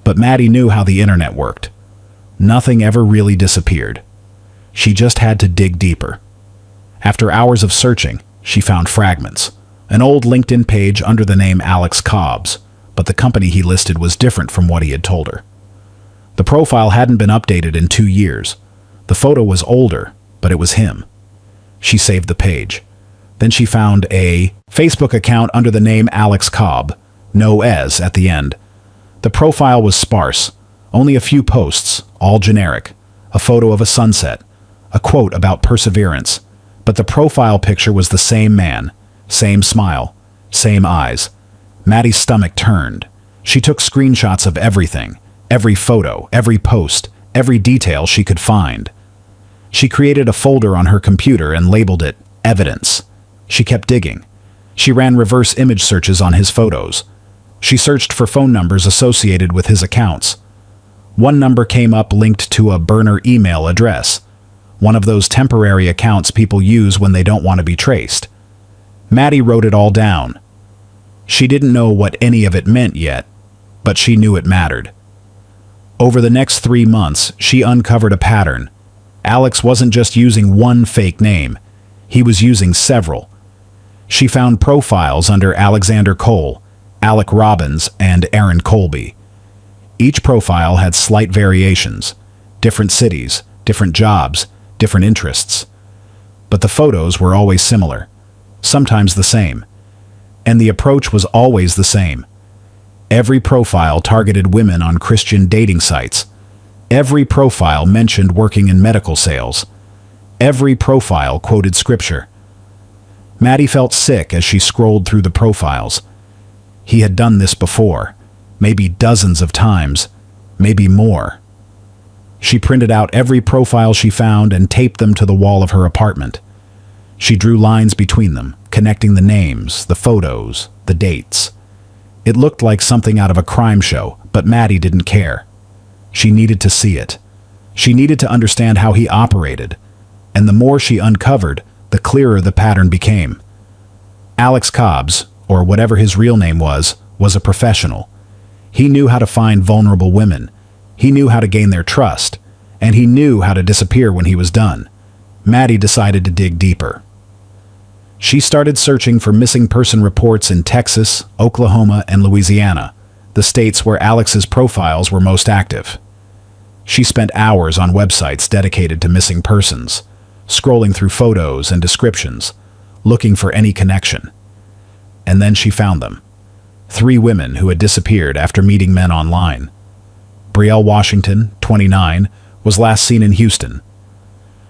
But Maddie knew how the internet worked. Nothing ever really disappeared. She just had to dig deeper. After hours of searching, she found fragments. An old LinkedIn page under the name Alex Cobbs, but the company he listed was different from what he had told her. The profile hadn't been updated in 2 years. The photo was older, but it was him. She saved the page. Then she found a Facebook account under the name Alex Cobb, no S at the end. The profile was sparse, only a few posts, all generic. A photo of a sunset, a quote about perseverance, but the profile picture was the same man, same smile, same eyes. Maddie's stomach turned. She took screenshots of everything, every photo, every post, every detail she could find. She created a folder on her computer and labeled it Evidence. She kept digging. She ran reverse image searches on his photos. She searched for phone numbers associated with his accounts. One number came up linked to a burner email address, one of those temporary accounts people use when they don't want to be traced. Maddie wrote it all down. She didn't know what any of it meant yet, but she knew it mattered. Over the next 3 months, she uncovered a pattern. Alex wasn't just using one fake name. He was using several. She found profiles under Alexander Cole, Alec Robbins, and Aaron Colby. Each profile had slight variations, different cities, different jobs, different interests. But the photos were always similar, sometimes the same. And the approach was always the same. Every profile targeted women on Christian dating sites. Every profile mentioned working in medical sales. Every profile quoted scripture. Maddie felt sick as she scrolled through the profiles. He had done this before, maybe dozens of times, maybe more. She printed out every profile she found and taped them to the wall of her apartment. She drew lines between them, connecting the names, the photos, the dates. It looked like something out of a crime show, but Maddie didn't care. She needed to see it. She needed to understand how he operated. And the more she uncovered, the clearer the pattern became. Alex Cobbs, or whatever his real name was a professional. He knew how to find vulnerable women. He knew how to gain their trust. And he knew how to disappear when he was done. Maddie decided to dig deeper. She started searching for missing person reports in Texas, Oklahoma, and Louisiana, the states where Alex's profiles were most active. She spent hours on websites dedicated to missing persons, scrolling through photos and descriptions, looking for any connection. And then she found them. 3 women who had disappeared after meeting men online. Brielle Washington, 29, was last seen in Houston.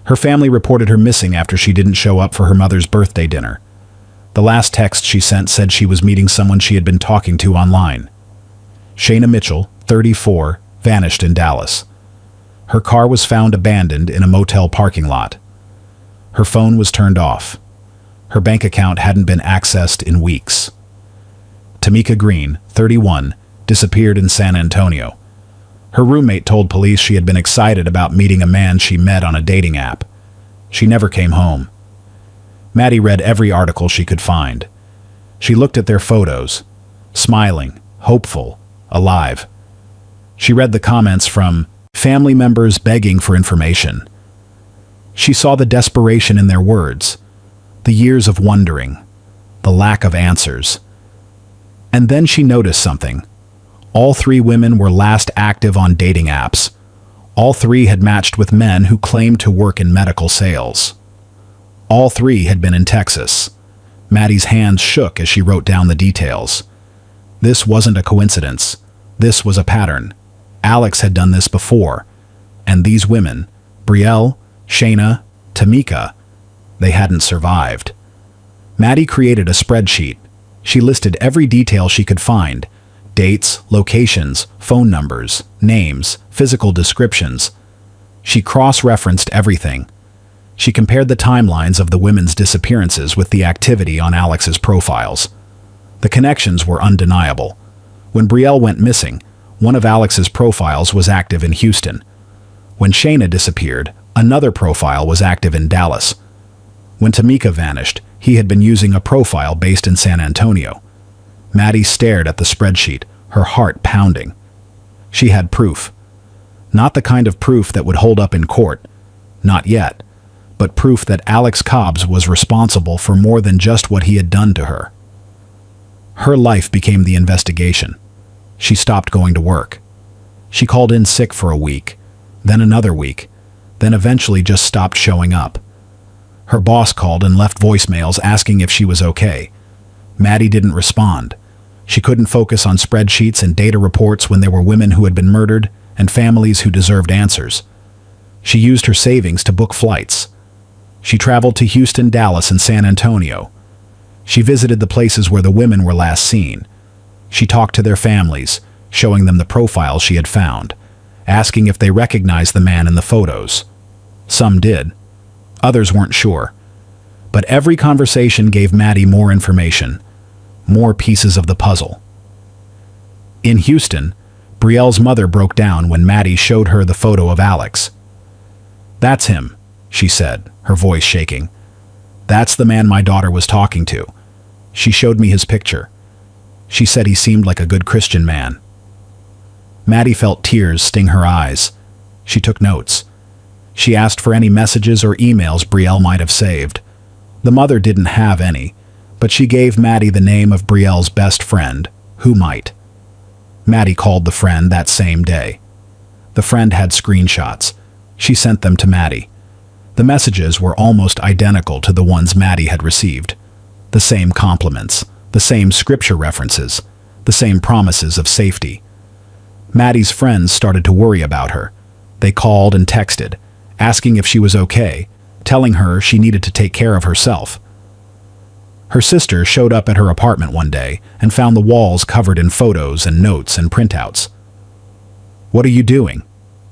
Her family reported her missing after she didn't show up for her mother's birthday dinner. The last text she sent said she was meeting someone she had been talking to online. Shayna Mitchell, 34, vanished in Dallas. Her car was found abandoned in a motel parking lot. Her phone was turned off. Her bank account hadn't been accessed in weeks. Tamika Green, 31, disappeared in San Antonio. Her roommate told police she had been excited about meeting a man she met on a dating app. She never came home. Maddie read every article she could find. She looked at their photos, smiling, hopeful, alive. She read the comments from family members begging for information. She saw the desperation in their words, the years of wondering, the lack of answers. And then she noticed something. All 3 women were last active on dating apps. All 3 had matched with men who claimed to work in medical sales. All 3 had been in Texas. Maddie's hands shook as she wrote down the details. This wasn't a coincidence. This was a pattern. Alex had done this before. And these women, Brielle, Shayna, Tamika, they hadn't survived. Maddie created a spreadsheet. She listed every detail she could find. Dates, locations, phone numbers, names, physical descriptions. She cross-referenced everything. She compared the timelines of the women's disappearances with the activity on Alex's profiles. The connections were undeniable. When Brielle went missing, one of Alex's profiles was active in Houston. When Shayna disappeared, another profile was active in Dallas. When Tamika vanished, he had been using a profile based in San Antonio. Maddie stared at the spreadsheet, her heart pounding. She had proof. Not the kind of proof that would hold up in court. Not yet. But proof that Alex Cobbs was responsible for more than just what he had done to her. Her life became the investigation. She stopped going to work. She called in sick for a week, then another week, then eventually just stopped showing up. Her boss called and left voicemails asking if she was okay. Maddie didn't respond. She couldn't focus on spreadsheets and data reports when there were women who had been murdered and families who deserved answers. She used her savings to book flights. She traveled to Houston, Dallas, and San Antonio. She visited the places where the women were last seen. She talked to their families, showing them the profiles she had found, asking if they recognized the man in the photos. Some did. Others weren't sure. But every conversation gave Maddie more information, more pieces of the puzzle. In Houston, Brielle's mother broke down when Maddie showed her the photo of Alex. "That's him," she said, her voice shaking. "That's the man my daughter was talking to. She showed me his picture. She said he seemed like a good Christian man." Maddie felt tears sting her eyes. She took notes. She asked for any messages or emails Brielle might have saved. The mother didn't have any, but she gave Maddie the name of Brielle's best friend, who might. Maddie called the friend that same day. The friend had screenshots. She sent them to Maddie. The messages were almost identical to the ones Maddie had received. The same compliments, the same scripture references, the same promises of safety. Maddie's friends started to worry about her. They called and texted, asking if she was okay, telling her she needed to take care of herself. Her sister showed up at her apartment one day and found the walls covered in photos and notes and printouts. "What are you doing?"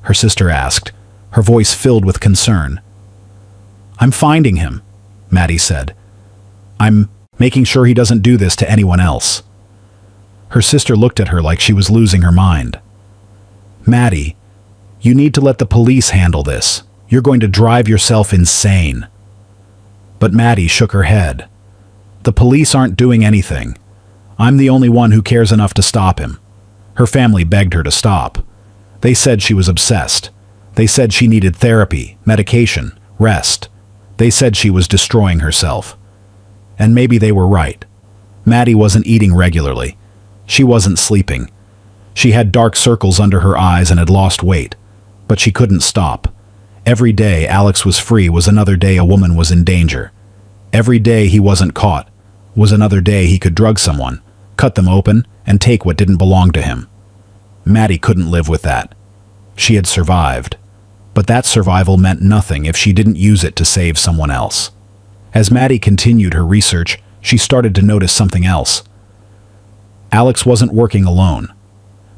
her sister asked, her voice filled with concern. "I'm finding him," Maddie said. "I'm making sure he doesn't do this to anyone else." Her sister looked at her like she was losing her mind. "Maddie, you need to let the police handle this. You're going to drive yourself insane." But Maddie shook her head. "The police aren't doing anything. I'm the only one who cares enough to stop him." Her family begged her to stop. They said she was obsessed. They said she needed therapy, medication, rest. They said she was destroying herself. And maybe they were right. Maddie wasn't eating regularly. She wasn't sleeping. She had dark circles under her eyes and had lost weight. But she couldn't stop. Every day Alex was free was another day a woman was in danger. Every day he wasn't caught was another day he could drug someone, cut them open, and take what didn't belong to him. Maddie couldn't live with that. She had survived. But that survival meant nothing if she didn't use it to save someone else. As Maddie continued her research, she started to notice something else. Alex wasn't working alone.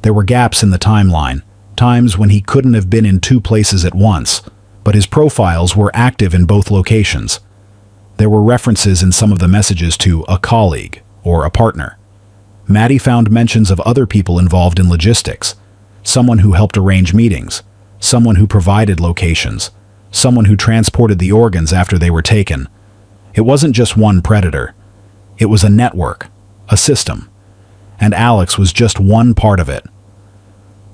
There were gaps in the timeline, times when he couldn't have been in two places at once, but his profiles were active in both locations. There were references in some of the messages to a colleague or a partner. Maddie found mentions of other people involved in logistics, someone who helped arrange meetings, someone who provided locations, someone who transported the organs after they were taken. It wasn't just one predator. It was a network, a system. And Alex was just one part of it.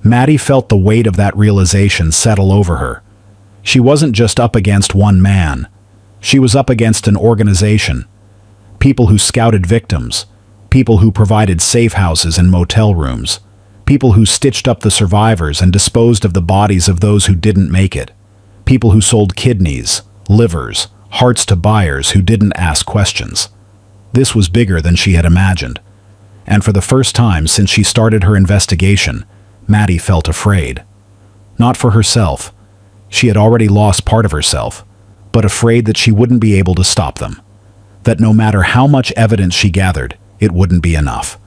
Maddie felt the weight of that realization settle over her. She wasn't just up against one man. She was up against an organization. People who scouted victims. People who provided safe houses and motel rooms. People who stitched up the survivors and disposed of the bodies of those who didn't make it. People who sold kidneys, livers, hearts to buyers who didn't ask questions. This was bigger than she had imagined. And for the first time since she started her investigation, Maddie felt afraid. Not for herself. She had already lost part of herself, but afraid that she wouldn't be able to stop them. That no matter how much evidence she gathered, it wouldn't be enough.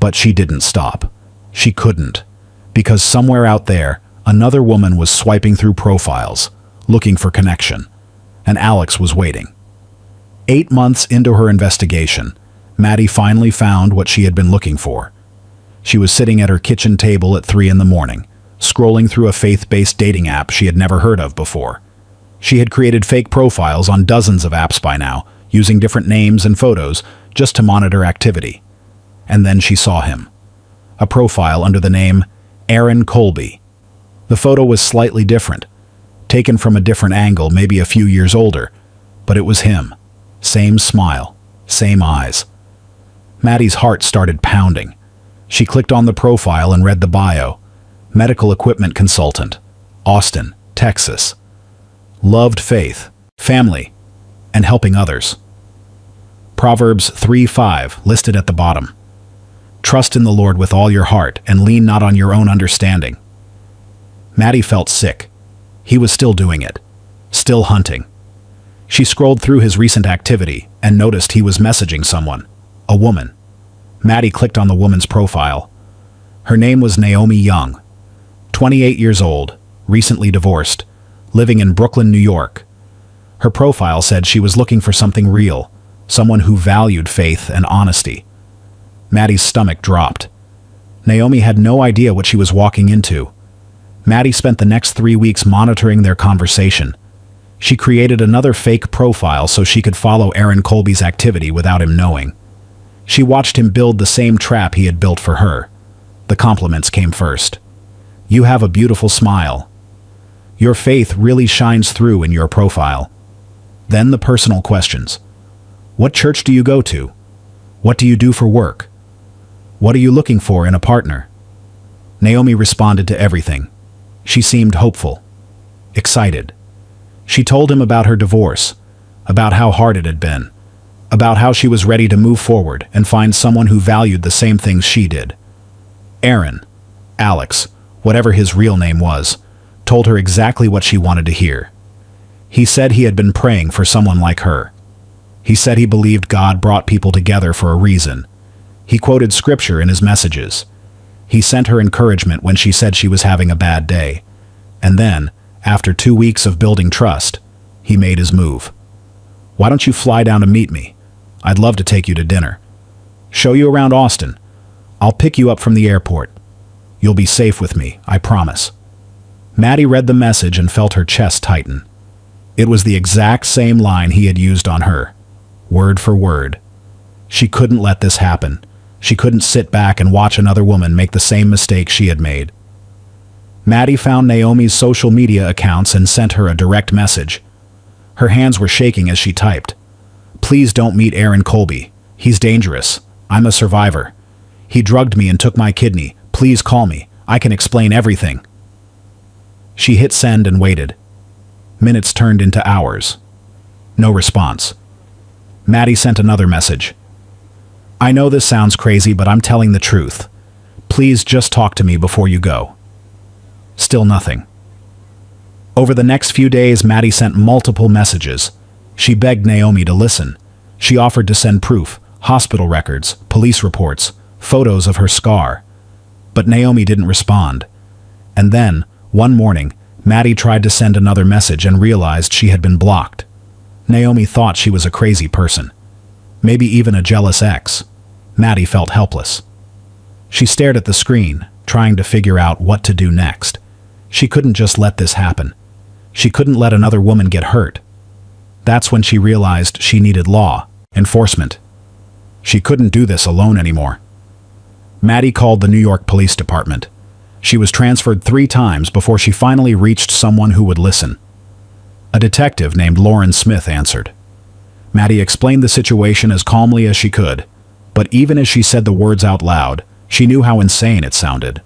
But she didn't stop. She couldn't. Because somewhere out there, another woman was swiping through profiles, looking for connection. And Alex was waiting. 8 months into her investigation, Maddie finally found what she had been looking for. She was sitting at her kitchen table at 3 a.m, scrolling through a faith-based dating app she had never heard of before. She had created fake profiles on dozens of apps by now, using different names and photos just to monitor activity. And then she saw him. A profile under the name Aaron Colby. The photo was slightly different, taken from a different angle, maybe a few years older, but it was him. Same smile, same eyes. Maddie's heart started pounding. She clicked on the profile and read the bio. Medical equipment consultant, Austin, Texas. Loved faith, family, and helping others. Proverbs 3:5 listed at the bottom. Trust in the Lord with all your heart and lean not on your own understanding. Maddie felt sick. He was still doing it, still hunting. She scrolled through his recent activity and noticed he was messaging someone, a woman. Maddie clicked on the woman's profile. Her name was Naomi Young, 28 years old, recently divorced, living in Brooklyn, New York. Her profile said she was looking for something real, someone who valued faith and honesty. Maddie's stomach dropped. Naomi had no idea what she was walking into. Maddie spent the next 3 weeks monitoring their conversation. She created another fake profile so she could follow Aaron Colby's activity without him knowing. She watched him build the same trap he had built for her. The compliments came first. You have a beautiful smile. Your faith really shines through in your profile. Then the personal questions. What church do you go to? What do you do for work? What are you looking for in a partner? Naomi responded to everything. She seemed hopeful, excited. She told him about her divorce, about how hard it had been, about how she was ready to move forward and find someone who valued the same things she did. Aaron, Alex, whatever his real name was, told her exactly what she wanted to hear. He said he had been praying for someone like her. He said he believed God brought people together for a reason. He quoted scripture in his messages. He sent her encouragement when she said she was having a bad day. And then, after 2 weeks of building trust, he made his move. Why don't you fly down to meet me? I'd love to take you to dinner. Show you around Austin. I'll pick you up from the airport. You'll be safe with me, I promise. Maddie read the message and felt her chest tighten. It was the exact same line he had used on her, word for word. She couldn't let this happen. She couldn't sit back and watch another woman make the same mistake she had made. Maddie found Naomi's social media accounts and sent her a direct message. Her hands were shaking as she typed. Please don't meet Aaron Colby. He's dangerous. I'm a survivor. He drugged me and took my kidney. Please call me. I can explain everything. She hit send and waited. Minutes turned into hours. No response. Maddie sent another message. I know this sounds crazy, but I'm telling the truth. Please just talk to me before you go. Still nothing. Over the next few days, Maddie sent multiple messages. She begged Naomi to listen. She offered to send proof, hospital records, police reports, photos of her scar. But Naomi didn't respond. And then, one morning, Maddie tried to send another message and realized she had been blocked. Naomi thought she was a crazy person. Maybe even a jealous ex. Maddie felt helpless. She stared at the screen, trying to figure out what to do next. She couldn't just let this happen. She couldn't let another woman get hurt. That's when she realized she needed law enforcement. She couldn't do this alone anymore. Maddie called the New York Police Department. She was transferred 3 times before she finally reached someone who would listen. A detective named Lauren Smith answered. Maddie explained the situation as calmly as she could, but even as she said the words out loud, she knew how insane it sounded.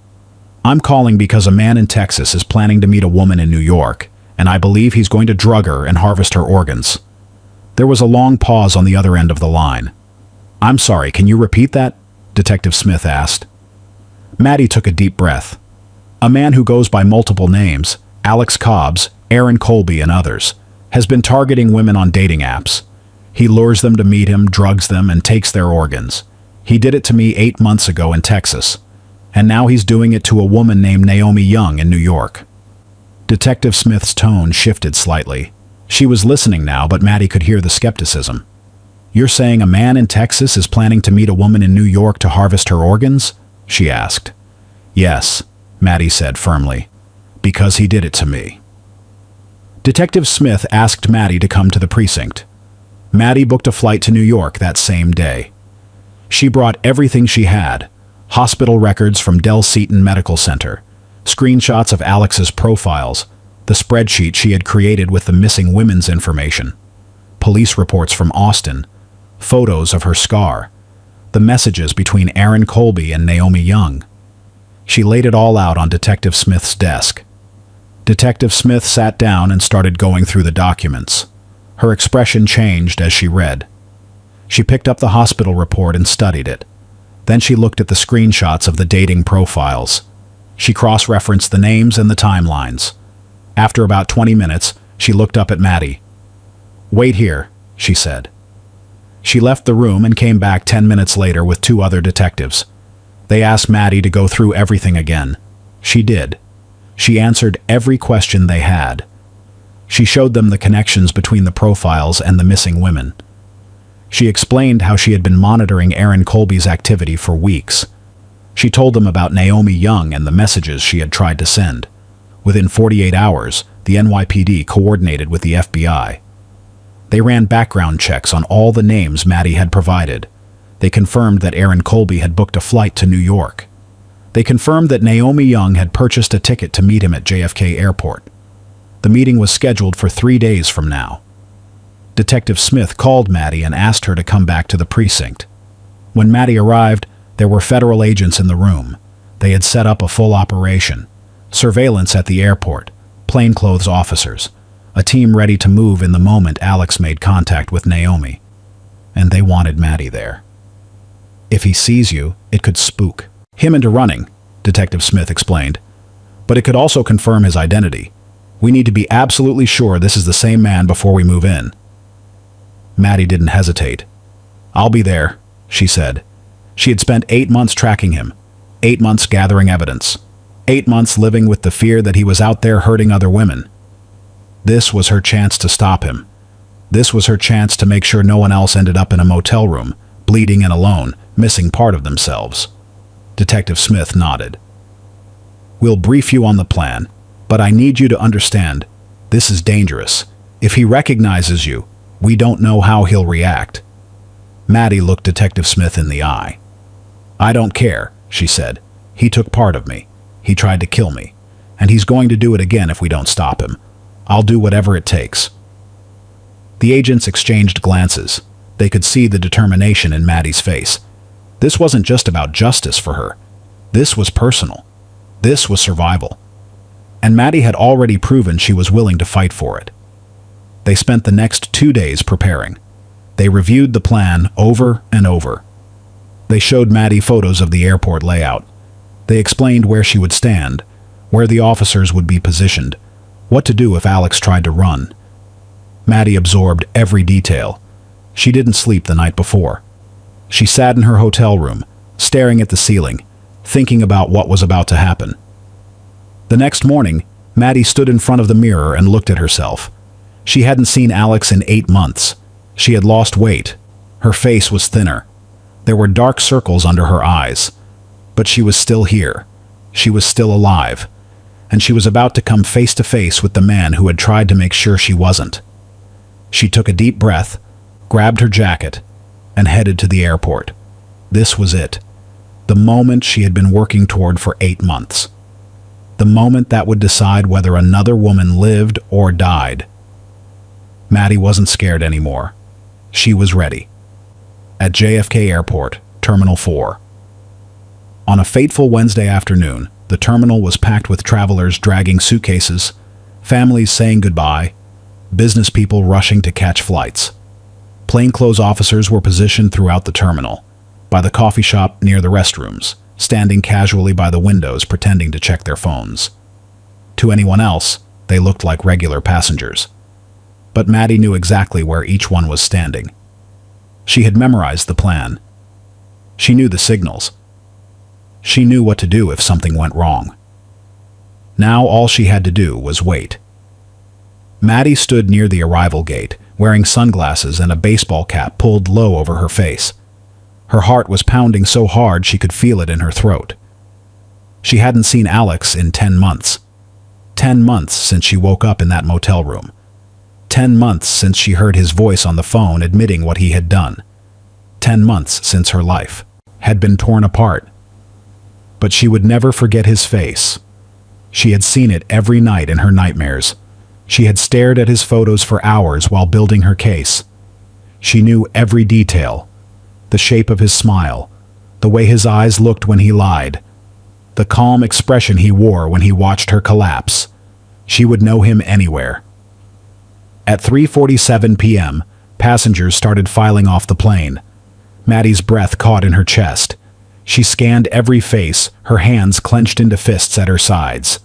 I'm calling because a man in Texas is planning to meet a woman in New York, and I believe he's going to drug her and harvest her organs. There was a long pause on the other end of the line. I'm sorry, can you repeat that? Detective Smith asked. Maddie took a deep breath. A man who goes by multiple names, Alex Cobbs, Aaron Colby, and others, has been targeting women on dating apps. He lures them to meet him, drugs them, and takes their organs. He did it to me 8 months ago in Texas, and now he's doing it to a woman named Naomi Young in New York. Detective Smith's tone shifted slightly. She was listening now, but Maddie could hear the skepticism. You're saying a man in Texas is planning to meet a woman in New York to harvest her organs? She asked. Yes, Maddie said firmly, because he did it to me. Detective Smith asked Maddie to come to the precinct. Maddie booked a flight to New York that same day. She brought everything she had: hospital records from Del Seaton Medical Center, screenshots of Alex's profiles, the spreadsheet she had created with the missing women's information, police reports from Austin, photos of her scar, the messages between Aaron Colby and Naomi Young. She laid it all out on Detective Smith's desk. Detective Smith sat down and started going through the documents. Her expression changed as she read. She picked up the hospital report and studied it. Then she looked at the screenshots of the dating profiles. She cross-referenced the names and the timelines. After about 20 minutes, she looked up at Maddie. "Wait here," she said. She left the room and came back 10 minutes later with 2 other detectives. They asked Maddie to go through everything again. She did. She answered every question they had. She showed them the connections between the profiles and the missing women. She explained how she had been monitoring Aaron Colby's activity for weeks. She told them about Naomi Young and the messages she had tried to send. Within 48 hours, the NYPD coordinated with the FBI. They ran background checks on all the names Maddie had provided. They confirmed that Aaron Colby had booked a flight to New York. They confirmed that Naomi Young had purchased a ticket to meet him at JFK Airport. The meeting was scheduled for 3 days from now. Detective Smith called Maddie and asked her to come back to the precinct. When Maddie arrived, there were federal agents in the room. They had set up a full operation. Surveillance at the airport, plainclothes officers, a team ready to move in the moment Alex made contact with Naomi. And they wanted Maddie there. If he sees you, it could spook him into running, Detective Smith explained. But it could also confirm his identity. We need to be absolutely sure this is the same man before we move in. Maddie didn't hesitate. I'll be there, she said. She had spent 8 months tracking him, 8 months gathering evidence, 8 months living with the fear that he was out there hurting other women. This was her chance to stop him. This was her chance to make sure no one else ended up in a motel room, bleeding and alone, missing part of themselves. Detective Smith nodded. We'll brief you on the plan, but I need you to understand, this is dangerous. If he recognizes you, we don't know how he'll react. Maddie looked Detective Smith in the eye. I don't care, she said. He took part of me. He tried to kill me. And he's going to do it again if we don't stop him. I'll do whatever it takes. The agents exchanged glances. They could see the determination in Maddie's face. This wasn't just about justice for her. This was personal. This was survival. And Maddie had already proven she was willing to fight for it. They spent the next 2 days preparing. They reviewed the plan over and over. They showed Maddie photos of the airport layout. They explained where she would stand, where the officers would be positioned, what to do if Alex tried to run. Maddie absorbed every detail. She didn't sleep the night before. She sat in her hotel room, staring at the ceiling, thinking about what was about to happen. The next morning, Maddie stood in front of the mirror and looked at herself. She hadn't seen Alex in 8 months. She had lost weight. Her face was thinner. There were dark circles under her eyes. But she was still here. She was still alive. And she was about to come face to face with the man who had tried to make sure she wasn't. She took a deep breath, grabbed her jacket, and headed to the airport. This was it. The moment she had been working toward for 8 months. The moment that would decide whether another woman lived or died. Maddie wasn't scared anymore. She was ready. At JFK Airport, Terminal 4. On a fateful Wednesday afternoon, the terminal was packed with travelers dragging suitcases, families saying goodbye, business people rushing to catch flights. Plainclothes officers were positioned throughout the terminal, by the coffee shop near the restrooms, standing casually by the windows pretending to check their phones. To anyone else, they looked like regular passengers. But Maddie knew exactly where each one was standing. She had memorized the plan. She knew the signals. She knew what to do if something went wrong. Now all she had to do was wait. Maddie stood near the arrival gate, wearing sunglasses and a baseball cap pulled low over her face. Her heart was pounding so hard she could feel it in her throat. She hadn't seen Alex in 10 months. 10 months since she woke up in that motel room. 10 months since she heard his voice on the phone admitting what he had done. 10 months since her life had been torn apart. But she would never forget his face. She had seen it every night in her nightmares. She had stared at his photos for hours while building her case. She knew every detail. The shape of his smile, the way his eyes looked when he lied, the calm expression he wore when he watched her collapse. She would know him anywhere. At 3:47 p.m., passengers started filing off the plane. Maddie's breath caught in her chest. She scanned every face, her hands clenched into fists at her sides.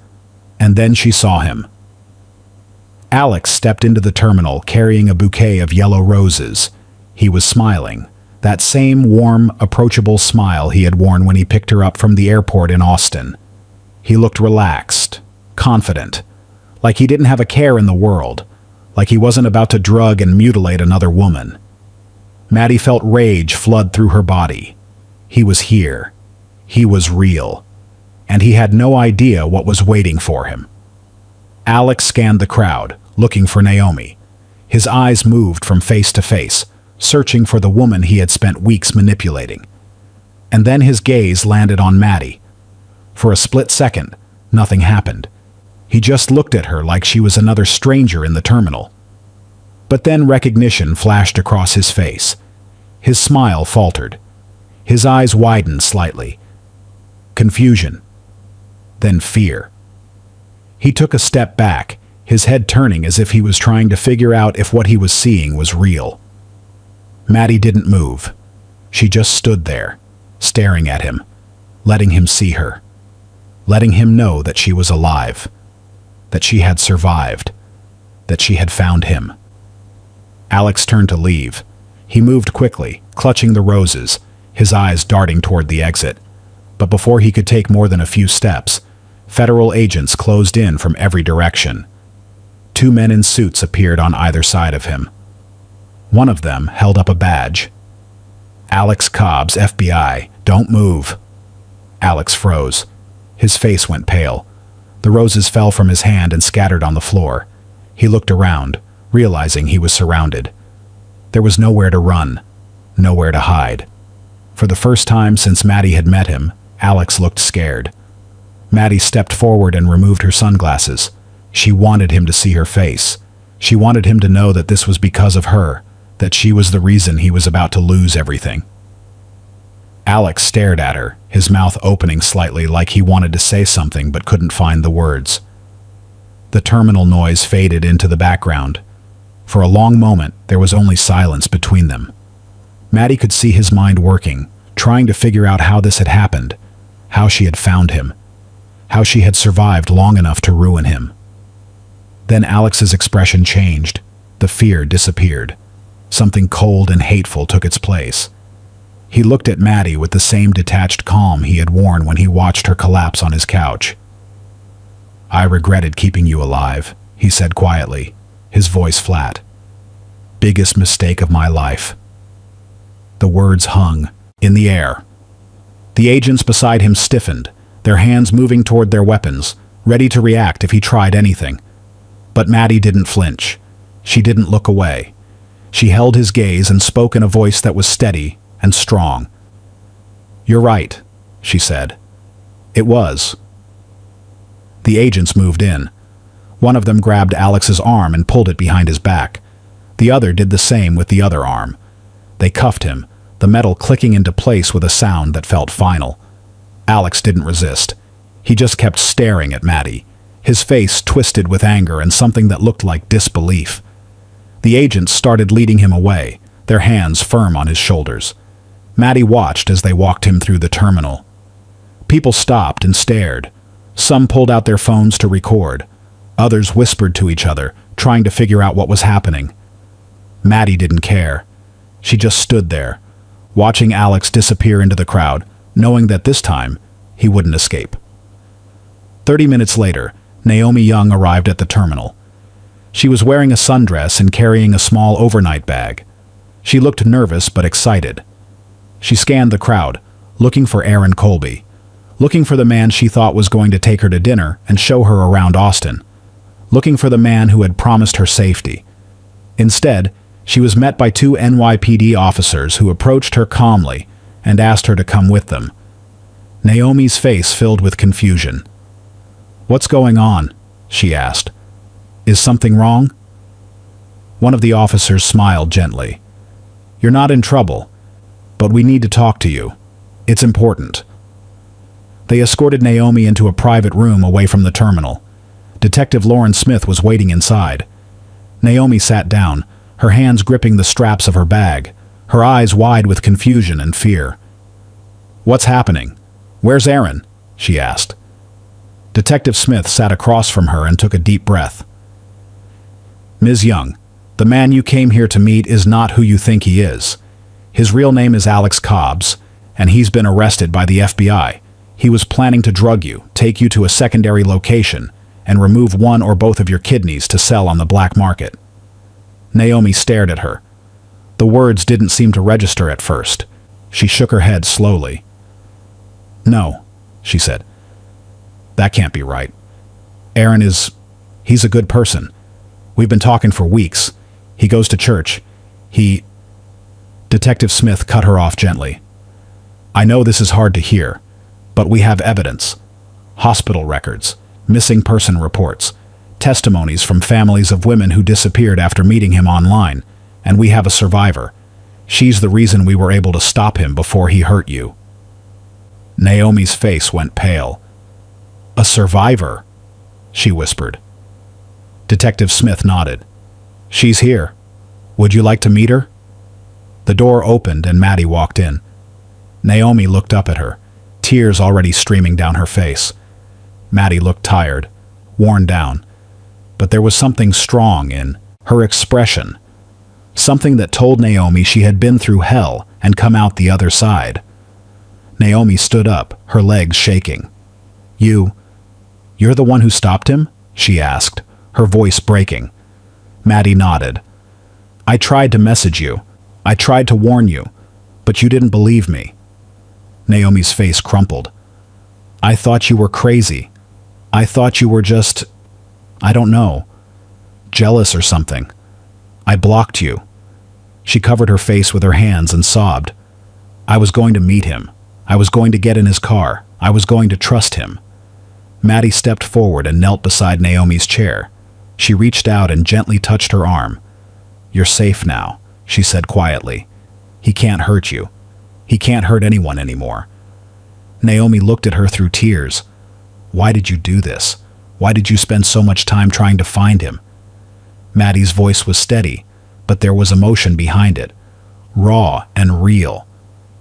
And then she saw him. Alex stepped into the terminal carrying a bouquet of yellow roses. He was smiling, that same warm, approachable smile he had worn when he picked her up from the airport in Austin. He looked relaxed, confident, like he didn't have a care in the world, like he wasn't about to drug and mutilate another woman. Maddie felt rage flood through her body. He was here. He was real. And he had no idea what was waiting for him. Alex scanned the crowd, looking for Naomi. His eyes moved from face to face, searching for the woman he had spent weeks manipulating. And then his gaze landed on Maddie. For a split second, nothing happened. He just looked at her like she was another stranger in the terminal. But then recognition flashed across his face. His smile faltered. His eyes widened slightly. Confusion. Then fear. He took a step back, his head turning as if he was trying to figure out if what he was seeing was real. Maddie didn't move. She just stood there, staring at him, letting him see her, letting him know that she was alive, that she had survived, that she had found him. Alex turned to leave. He moved quickly, clutching the roses, his eyes darting toward the exit. But before he could take more than a few steps, federal agents closed in from every direction. 2 men in suits appeared on either side of him. One of them held up a badge. Alex Cobbs, FBI, don't move. Alex froze. His face went pale. The roses fell from his hand and scattered on the floor. He looked around, realizing he was surrounded. There was nowhere to run, nowhere to hide. For the first time since Maddie had met him, Alex looked scared. Maddie stepped forward and removed her sunglasses. She wanted him to see her face. She wanted him to know that this was because of her, that she was the reason he was about to lose everything. Alex stared at her, his mouth opening slightly like he wanted to say something but couldn't find the words. The terminal noise faded into the background. For a long moment, there was only silence between them. Maddie could see his mind working, trying to figure out how this had happened, how she had found him, how she had survived long enough to ruin him. Then Alex's expression changed. The fear disappeared. Something cold and hateful took its place. He looked at Maddie with the same detached calm he had worn when he watched her collapse on his couch. "I regretted keeping you alive," he said quietly, his voice flat. "Biggest mistake of my life." The words hung in the air. The agents beside him stiffened, their hands moving toward their weapons, ready to react if he tried anything. But Maddie didn't flinch. She didn't look away. She held his gaze and spoke in a voice that was steady and strong. "You're right," she said. "It was." The agents moved in. One of them grabbed Alex's arm and pulled it behind his back. The other did the same with the other arm. They cuffed him, the metal clicking into place with a sound that felt final. Alex didn't resist. He just kept staring at Maddie, his face twisted with anger and something that looked like disbelief. The agents started leading him away, their hands firm on his shoulders. Maddie watched as they walked him through the terminal. People stopped and stared. Some pulled out their phones to record. Others whispered to each other, trying to figure out what was happening. Maddie didn't care. She just stood there, watching Alex disappear into the crowd, knowing that this time he wouldn't escape. 30 minutes later, Naomi Young arrived at the terminal. She was wearing a sundress and carrying a small overnight bag. She looked nervous but excited. She scanned the crowd, looking for Aaron Colby, looking for the man she thought was going to take her to dinner and show her around Austin, looking for the man who had promised her safety. Instead, she was met by 2 NYPD officers who approached her calmly and asked her to come with them. Naomi's face filled with confusion. "What's going on?" she asked. "Is something wrong?" One of the officers smiled gently. "You're not in trouble, but we need to talk to you. It's important." They escorted Naomi into a private room away from the terminal. Detective Lauren Smith was waiting inside. Naomi sat down, her hands gripping the straps of her bag, her eyes wide with confusion and fear. "What's happening? Where's Aaron?" she asked. Detective Smith sat across from her and took a deep breath. "Ms. Young, the man you came here to meet is not who you think he is. His real name is Alex Cobbs, and he's been arrested by the FBI. He was planning to drug you, take you to a secondary location, and remove one or both of your kidneys to sell on the black market." Naomi stared at her. The words didn't seem to register at first. She shook her head slowly. "No," she said. "That can't be right. Aaron he's a good person. We've been talking for weeks. He goes to church. Detective Smith cut her off gently. "I know this is hard to hear, but we have evidence. Hospital records, missing person reports, testimonies from families of women who disappeared after meeting him online, and we have a survivor. She's the reason we were able to stop him before he hurt you." Naomi's face went pale. "A survivor?" she whispered. Detective Smith nodded. "She's here. Would you like to meet her?" The door opened and Maddie walked in. Naomi looked up at her, tears already streaming down her face. Maddie looked tired, worn down, but there was something strong in her expression, something that told Naomi she had been through hell and come out the other side. Naomi stood up, her legs shaking. You're the one who stopped him?" she asked, her voice breaking. Maddie nodded. "I tried to message you. I tried to warn you, but you didn't believe me." Naomi's face crumpled. "I thought you were crazy. I thought you were just, I don't know, jealous or something. I blocked you." She covered her face with her hands and sobbed. "I was going to meet him. I was going to get in his car. I was going to trust him." Maddie stepped forward and knelt beside Naomi's chair. She reached out and gently touched her arm. "You're safe now," she said quietly. "He can't hurt you. He can't hurt anyone anymore." Naomi looked at her through tears. "Why did you do this? Why did you spend so much time trying to find him?" Maddie's voice was steady, but there was emotion behind it, raw and real.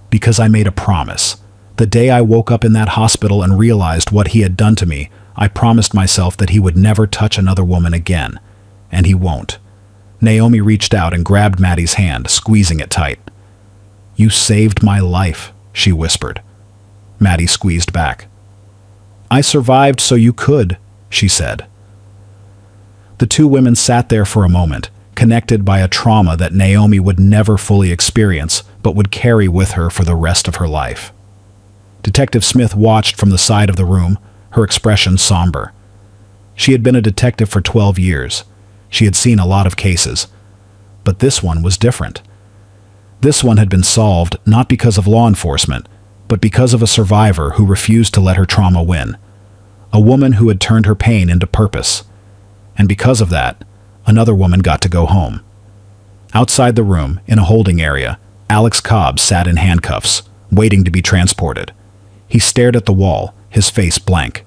"Because I made a promise. The day I woke up in that hospital and realized what he had done to me, I promised myself that he would never touch another woman again. And he won't." Naomi reached out and grabbed Maddie's hand, squeezing it tight. "You saved my life," she whispered. Maddie squeezed back. "I survived so you could," she said. The two women sat there for a moment, connected by a trauma that Naomi would never fully experience, but would carry with her for the rest of her life. Detective Smith watched from the side of the room, her expression somber. She had been a detective for 12 years. She had seen a lot of cases. But this one was different. This one had been solved not because of law enforcement, but because of a survivor who refused to let her trauma win. A woman who had turned her pain into purpose. And because of that, another woman got to go home. Outside the room, in a holding area, Alex Cobb sat in handcuffs, waiting to be transported. He stared at the wall, his face blank.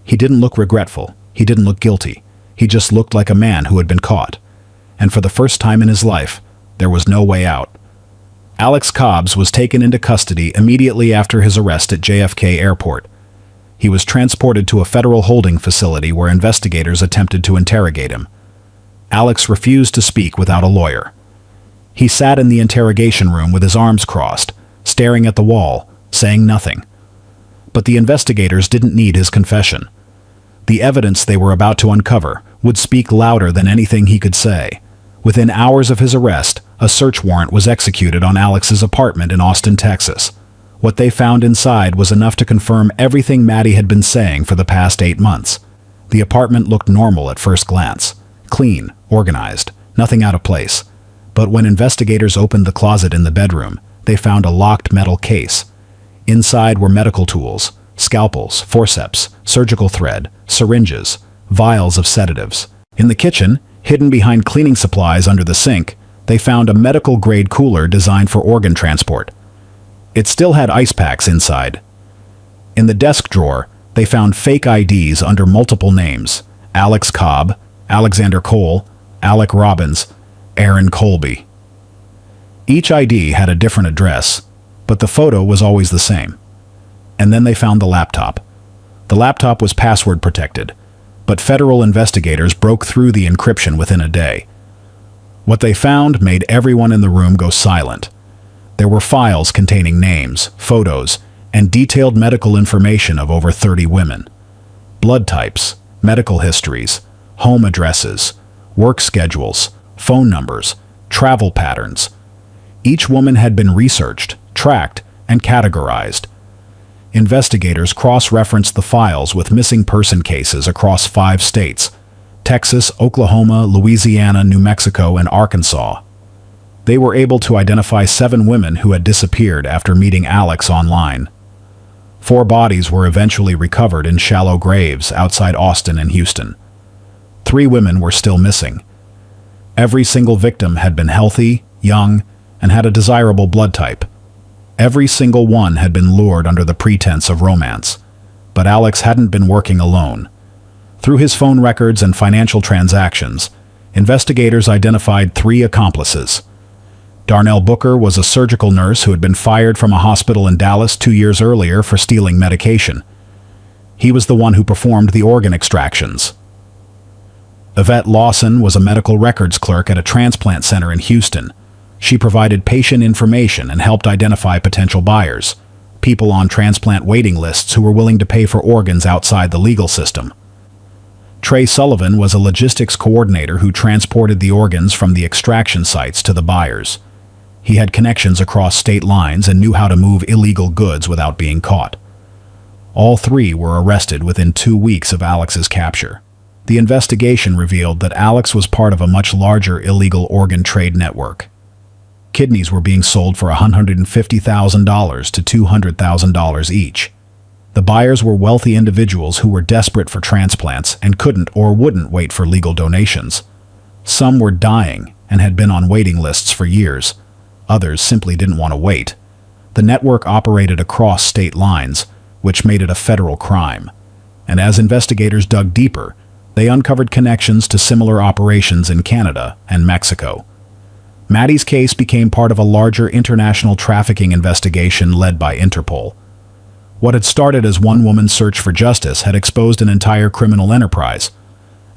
He didn't look regretful. He didn't look guilty. He just looked like a man who had been caught. And for the first time in his life, there was no way out. Alex Cobb was taken into custody immediately after his arrest at JFK Airport. He was transported to a federal holding facility where investigators attempted to interrogate him. Alex refused to speak without a lawyer. He sat in the interrogation room with his arms crossed, staring at the wall, saying nothing. But the investigators didn't need his confession. The evidence they were about to uncover would speak louder than anything he could say. Within hours of his arrest, a search warrant was executed on Alex's apartment in Austin, Texas. What they found inside was enough to confirm everything Maddie had been saying for the past 8 months. The apartment looked normal at first glance. Clean, organized, nothing out of place. But when investigators opened the closet in the bedroom, they found a locked metal case. Inside were medical tools, scalpels, forceps, surgical thread, syringes, vials of sedatives. In the kitchen, hidden behind cleaning supplies under the sink, they found a medical-grade cooler designed for organ transport. It still had ice packs inside. In the desk drawer, they found fake IDs under multiple names: Alex Cobb, Alexander Cole, Alec Robbins, Aaron Colby. Each ID had a different address, but the photo was always the same. And then they found the laptop. The laptop was password protected, but federal investigators broke through the encryption within a day. What they found made everyone in the room go silent. There were files containing names, photos, and detailed medical information of over 30 women. Blood types, medical histories, home addresses, work schedules, phone numbers, travel patterns. Each woman had been researched, tracked, and categorized. Investigators cross-referenced the files with missing person cases across 5 states: Texas, Oklahoma, Louisiana, New Mexico, and Arkansas. They were able to identify 7 women who had disappeared after meeting Alex online. 4 bodies were eventually recovered in shallow graves outside Austin and Houston. 3 women were still missing. Every single victim had been healthy, young, and had a desirable blood type. Every single one had been lured under the pretense of romance. But Alex hadn't been working alone. Through his phone records and financial transactions, investigators identified 3 accomplices. Darnell Booker was a surgical nurse who had been fired from a hospital in Dallas 2 years earlier for stealing medication. He was the one who performed the organ extractions. Yvette Lawson was a medical records clerk at a transplant center in Houston. She provided patient information and helped identify potential buyers, people on transplant waiting lists who were willing to pay for organs outside the legal system. Trey Sullivan was a logistics coordinator who transported the organs from the extraction sites to the buyers. He had connections across state lines and knew how to move illegal goods without being caught. All 3 were arrested within 2 weeks of Alex's capture. The investigation revealed that Alex was part of a much larger illegal organ trade network. Kidneys were being sold for $150,000 to $200,000 each. The buyers were wealthy individuals who were desperate for transplants and couldn't or wouldn't wait for legal donations. Some were dying and had been on waiting lists for years. Others simply didn't want to wait. The network operated across state lines, which made it a federal crime. And as investigators dug deeper, they uncovered connections to similar operations in Canada and Mexico. Maddie's case became part of a larger international trafficking investigation led by Interpol. What had started as one woman's search for justice had exposed an entire criminal enterprise.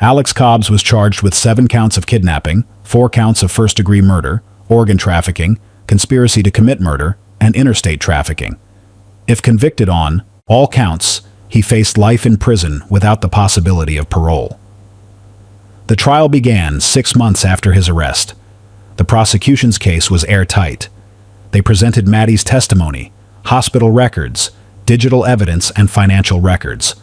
Alex Cobbs was charged with 7 counts of kidnapping, 4 counts of first-degree murder, organ trafficking, conspiracy to commit murder, and interstate trafficking. If convicted on all counts, he faced life in prison without the possibility of parole. The trial began 6 months after his arrest. The prosecution's case was airtight. They presented Maddie's testimony, hospital records, digital evidence, and financial records.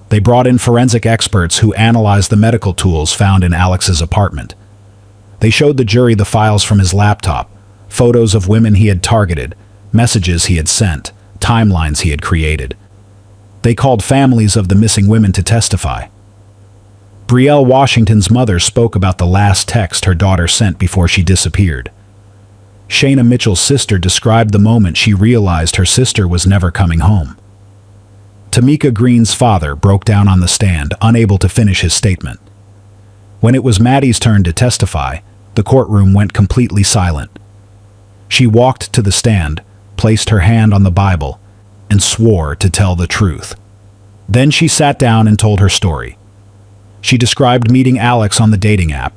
They brought in forensic experts who analyzed the medical tools found in Alex's apartment. They showed the jury the files from his laptop, photos of women he had targeted, messages he had sent, timelines he had created. They called families of the missing women to testify. Brielle Washington's mother spoke about the last text her daughter sent before she disappeared. Shayna Mitchell's sister described the moment she realized her sister was never coming home. Tamika Green's father broke down on the stand, unable to finish his statement. When it was Maddie's turn to testify, the courtroom went completely silent. She walked to the stand, placed her hand on the Bible, and swore to tell the truth. Then she sat down and told her story. She described meeting Alex on the dating app.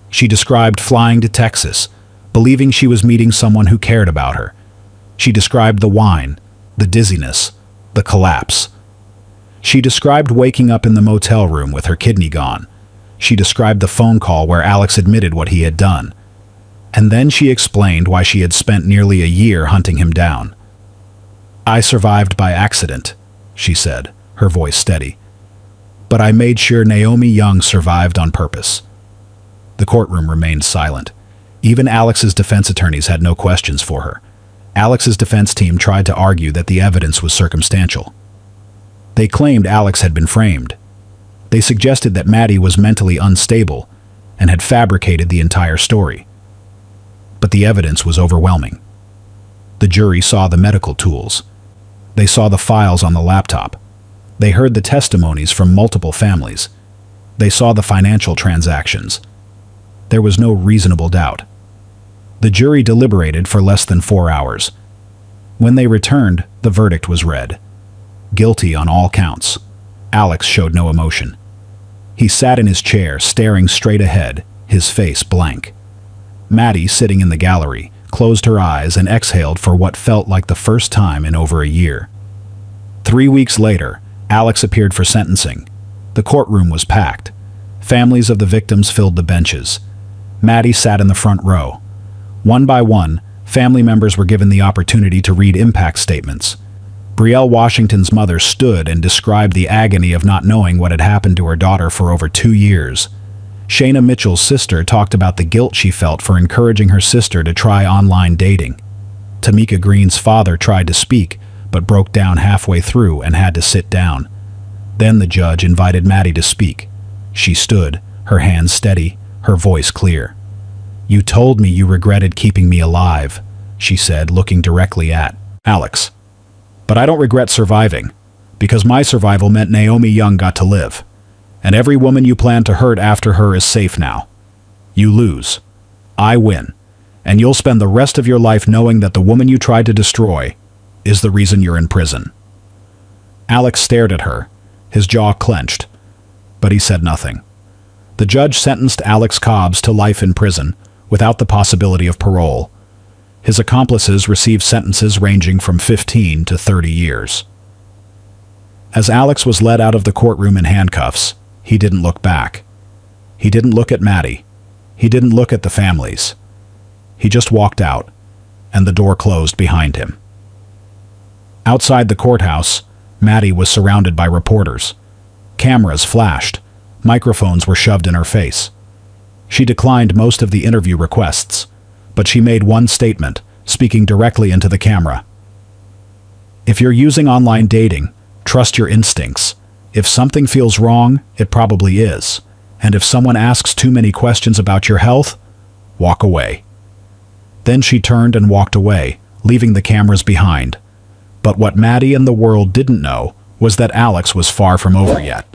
She described flying to Texas, believing she was meeting someone who cared about her. She described the wine, the dizziness, the collapse. She described waking up in the motel room with her kidney gone. She described the phone call where Alex admitted what he had done. And then she explained why she had spent nearly a year hunting him down. "I survived by accident," she said, her voice steady. "But I made sure Naomi Young survived on purpose." The courtroom remained silent. Even Alex's defense attorneys had no questions for her. Alex's defense team tried to argue that the evidence was circumstantial. They claimed Alex had been framed. They suggested that Maddie was mentally unstable and had fabricated the entire story. But the evidence was overwhelming. The jury saw the medical tools. They saw the files on the laptop. They heard the testimonies from multiple families. They saw the financial transactions. There was no reasonable doubt. The jury deliberated for less than 4 hours. When they returned, the verdict was read. Guilty on all counts. Alex showed no emotion. He sat in his chair, staring straight ahead, his face blank. Maddie, sitting in the gallery, closed her eyes and exhaled for what felt like the first time in over a year. 3 weeks later, Alex appeared for sentencing. The courtroom was packed. Families of the victims filled the benches. Maddie sat in the front row. One by one, family members were given the opportunity to read impact statements. Brielle Washington's mother stood and described the agony of not knowing what had happened to her daughter for over 2 years. Shayna Mitchell's sister talked about the guilt she felt for encouraging her sister to try online dating. Tamika Green's father tried to speak, but broke down halfway through and had to sit down. Then the judge invited Maddie to speak. She stood, her hands steady, her voice clear. "You told me you regretted keeping me alive," she said, looking directly at Alex. "But I don't regret surviving, because my survival meant Naomi Young got to live. And every woman you plan to hurt after her is safe now. You lose. I win. And you'll spend the rest of your life knowing that the woman you tried to destroy is the reason you're in prison." Alex stared at her, his jaw clenched, but he said nothing. The judge sentenced Alex Cobbs to life in prison, without the possibility of parole. His accomplices received sentences ranging from 15 to 30 years. As Alex was led out of the courtroom in handcuffs, he didn't look back. He didn't look at Maddie. He didn't look at the families. He just walked out, and the door closed behind him. Outside the courthouse, Maddie was surrounded by reporters. Cameras flashed. Microphones were shoved in her face. She declined most of the interview requests, but she made one statement, speaking directly into the camera. "If you're using online dating, trust your instincts. If something feels wrong, it probably is. And if someone asks too many questions about your health, walk away." Then she turned and walked away, leaving the cameras behind. But what Maddie and the world didn't know was that Alex was far from over yet.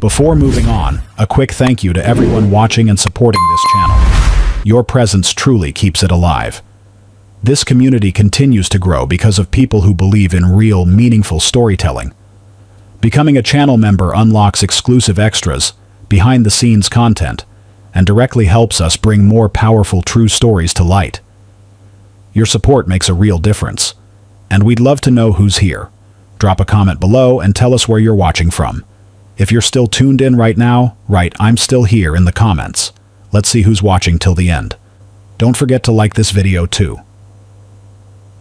Before moving on, a quick thank you to everyone watching and supporting this channel. Your presence truly keeps it alive. This community continues to grow because of people who believe in real, meaningful storytelling. Becoming a channel member unlocks exclusive extras, behind-the-scenes content, and directly helps us bring more powerful true stories to light. Your support makes a real difference, and we'd love to know who's here. Drop a comment below and tell us where you're watching from. If you're still tuned in right now, write "I'm still here" in the comments. Let's see who's watching till the end. Don't forget to like this video too.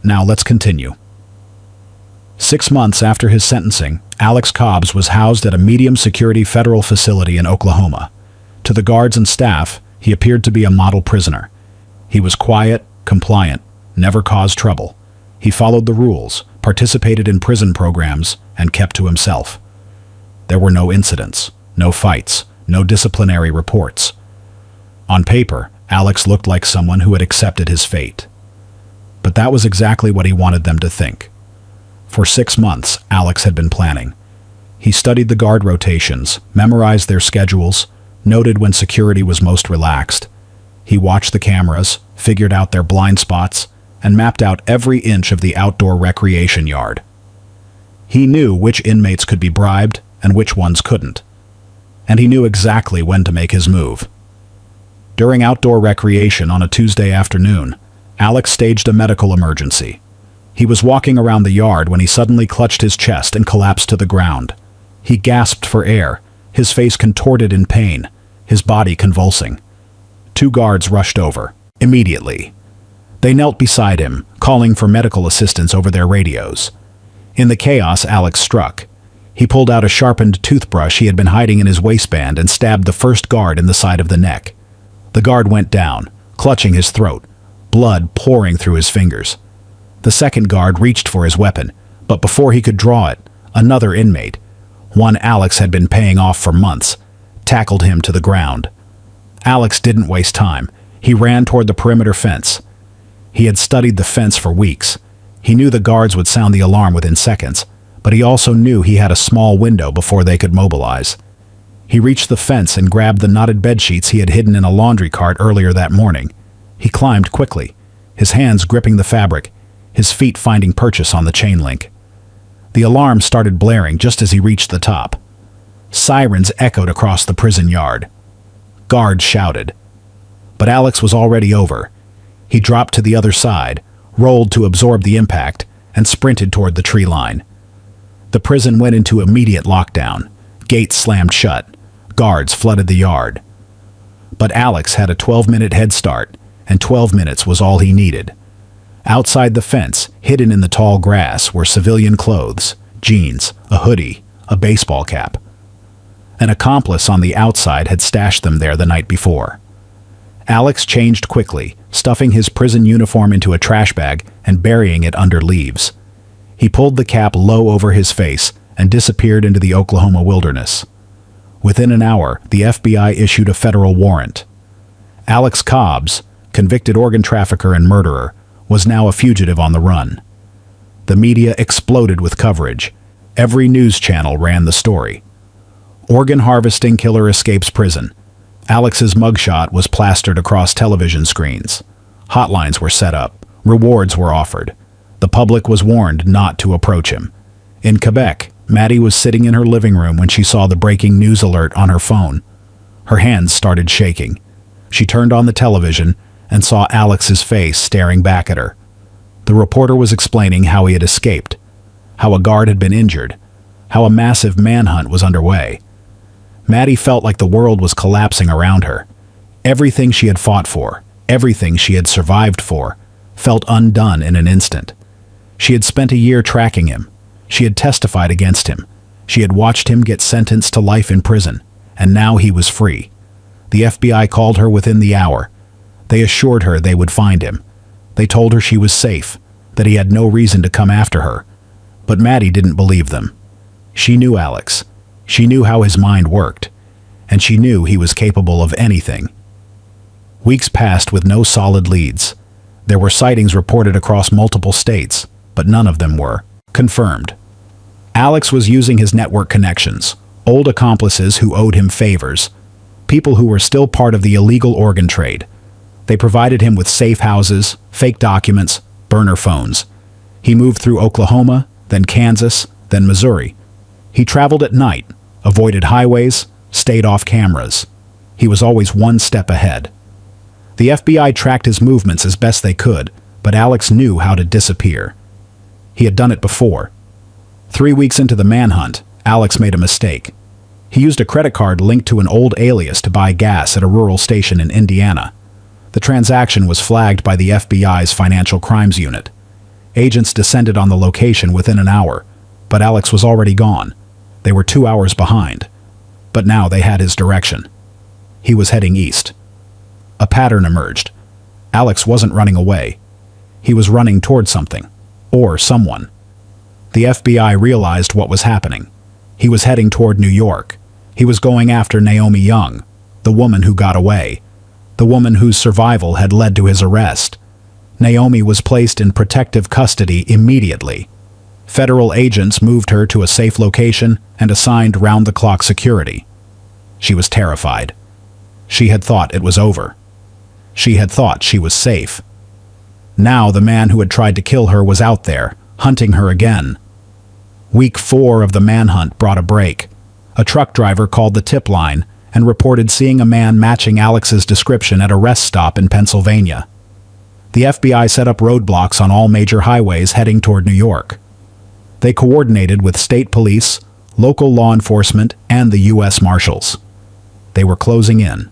Now let's continue. 6 months after his sentencing, Alex Cobbs was housed at a medium-security federal facility in Oklahoma. To the guards and staff, he appeared to be a model prisoner. He was quiet, compliant, never caused trouble. He followed the rules, participated in prison programs, and kept to himself. There were no incidents, no fights, no disciplinary reports. On paper, Alex looked like someone who had accepted his fate. But that was exactly what he wanted them to think. For 6 months, Alex had been planning. He studied the guard rotations, memorized their schedules, noted when security was most relaxed. He watched the cameras, figured out their blind spots, and mapped out every inch of the outdoor recreation yard. He knew which inmates could be bribed and which ones couldn't. And he knew exactly when to make his move. During outdoor recreation on a Tuesday afternoon, Alex staged a medical emergency. He was walking around the yard when he suddenly clutched his chest and collapsed to the ground. He gasped for air, his face contorted in pain, his body convulsing. 2 guards rushed over, immediately. They knelt beside him, calling for medical assistance over their radios. In the chaos, Alex struck. He pulled out a sharpened toothbrush he had been hiding in his waistband and stabbed the first guard in the side of the neck. The guard went down, clutching his throat, blood pouring through his fingers. The second guard reached for his weapon, but before he could draw it, another inmate, one Alex had been paying off for months, tackled him to the ground. Alex didn't waste time. He ran toward the perimeter fence. He had studied the fence for weeks. He knew the guards would sound the alarm within seconds, but he also knew he had a small window before they could mobilize. He reached the fence and grabbed the knotted bedsheets he had hidden in a laundry cart earlier that morning. He climbed quickly, his hands gripping the fabric, his feet finding purchase on the chain link. The alarm started blaring just as he reached the top. Sirens echoed across the prison yard. Guards shouted. But Alex was already over. He dropped to the other side, rolled to absorb the impact, and sprinted toward the tree line. The prison went into immediate lockdown. Gates slammed shut. Guards flooded the yard. But Alex had a 12-minute head start, and 12 minutes was all he needed. Outside the fence, hidden in the tall grass, were civilian clothes, jeans, a hoodie, a baseball cap. An accomplice on the outside had stashed them there the night before. Alex changed quickly, stuffing his prison uniform into a trash bag and burying it under leaves. He pulled the cap low over his face and disappeared into the Oklahoma wilderness. Within an hour, the FBI issued a federal warrant. Alex Cobbs, convicted organ trafficker and murderer, was now a fugitive on the run. The media exploded with coverage. Every news channel ran the story. Organ harvesting killer escapes prison. Alex's mugshot was plastered across television screens. Hotlines were set up. Rewards were offered. The public was warned not to approach him. In Quebec, Maddie was sitting in her living room when she saw the breaking news alert on her phone. Her hands started shaking. She turned on the television and saw Alex's face staring back at her. The reporter was explaining how he had escaped, how a guard had been injured, how a massive manhunt was underway. Maddie felt like the world was collapsing around her. Everything she had fought for, everything she had survived for, felt undone in an instant. She had spent a year tracking him. She had testified against him. She had watched him get sentenced to life in prison, and now he was free. The FBI called her within the hour. They assured her they would find him. They told her she was safe, that he had no reason to come after her. But Maddie didn't believe them. She knew Alex. She knew how his mind worked, and she knew he was capable of anything. Weeks passed with no solid leads. There were sightings reported across multiple states, but none of them were confirmed. Alex was using his network connections, old accomplices who owed him favors, people who were still part of the illegal organ trade. They provided him with safe houses, fake documents, burner phones. He moved through Oklahoma, then Kansas, then Missouri. He traveled at night, avoided highways, stayed off cameras. He was always one step ahead. The FBI tracked his movements as best they could, but Alex knew how to disappear. He had done it before. 3 weeks into the manhunt, Alex made a mistake. He used a credit card linked to an old alias to buy gas at a rural station in Indiana. The transaction was flagged by the FBI's Financial Crimes Unit. Agents descended on the location within an hour, but Alex was already gone. They were 2 hours behind. But now they had his direction. He was heading east. A pattern emerged. Alex wasn't running away. He was running toward something, or someone. The FBI realized what was happening. He was heading toward New York. He was going after Naomi Young, the woman who got away, the woman whose survival had led to his arrest. Naomi was placed in protective custody immediately. Federal agents moved her to a safe location and assigned round-the-clock security. She was terrified. She had thought it was over. She had thought she was safe. Now the man who had tried to kill her was out there, hunting her again. Week 4 of the manhunt brought a break. A truck driver called the tip line and reported seeing a man matching Alex's description at a rest stop in Pennsylvania. The FBI set up roadblocks on all major highways heading toward New York. They coordinated with state police, local law enforcement, and the U.S. Marshals. They were closing in.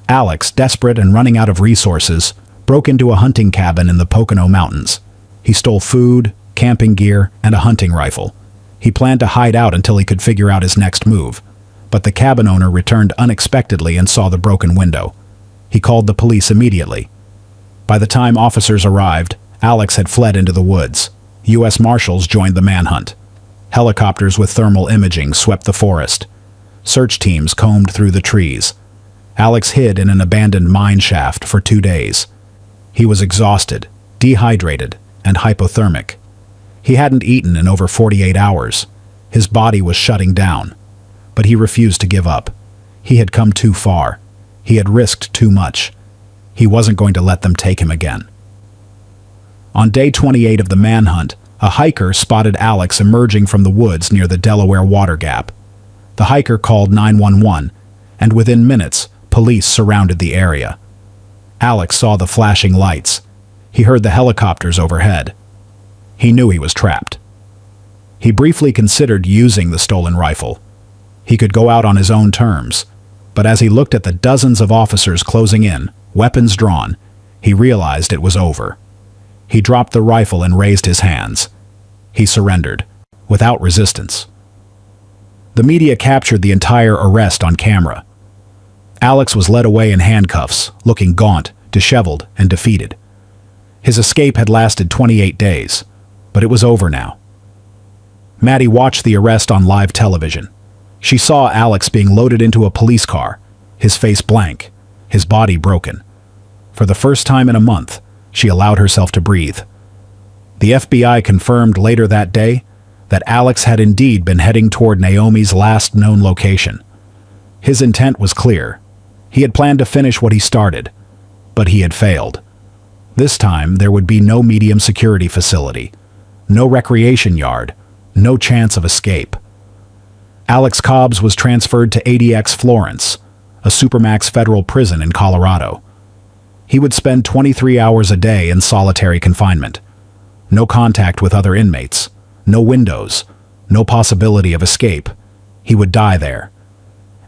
Alex, desperate and running out of resources, broke into a hunting cabin in the Pocono Mountains. He stole food, camping gear, and a hunting rifle. He planned to hide out until he could figure out his next move. But the cabin owner returned unexpectedly and saw the broken window. He called the police immediately. By the time officers arrived, Alex had fled into the woods. U.S. Marshals joined the manhunt. Helicopters with thermal imaging swept the forest. Search teams combed through the trees. Alex hid in an abandoned mine shaft for 2 days. He was exhausted, dehydrated, and hypothermic. He hadn't eaten in over 48 hours. His body was shutting down. But he refused to give up. He had come too far. He had risked too much. He wasn't going to let them take him again. On day 28 of the manhunt, a hiker spotted Alex emerging from the woods near the Delaware Water Gap. The hiker called 911, and within minutes, police surrounded the area. Alex saw the flashing lights. He heard the helicopters overhead. He knew he was trapped. He briefly considered using the stolen rifle. He could go out on his own terms, but as he looked at the dozens of officers closing in, weapons drawn, he realized it was over. He dropped the rifle and raised his hands. He surrendered, without resistance. The media captured the entire arrest on camera. Alex was led away in handcuffs, looking gaunt, disheveled, and defeated. His escape had lasted 28 days, but it was over now. Maddie watched the arrest on live television. She saw Alex being loaded into a police car, his face blank, his body broken. For the first time in a month, she allowed herself to breathe. The FBI confirmed later that day that Alex had indeed been heading toward Naomi's last known location. His intent was clear. He had planned to finish what he started, but he had failed. This time, there would be no medium security facility, no recreation yard, no chance of escape. Alex Cobbs was transferred to ADX Florence, a supermax federal prison in Colorado. He would spend 23 hours a day in solitary confinement. No contact with other inmates, no windows, no possibility of escape. He would die there.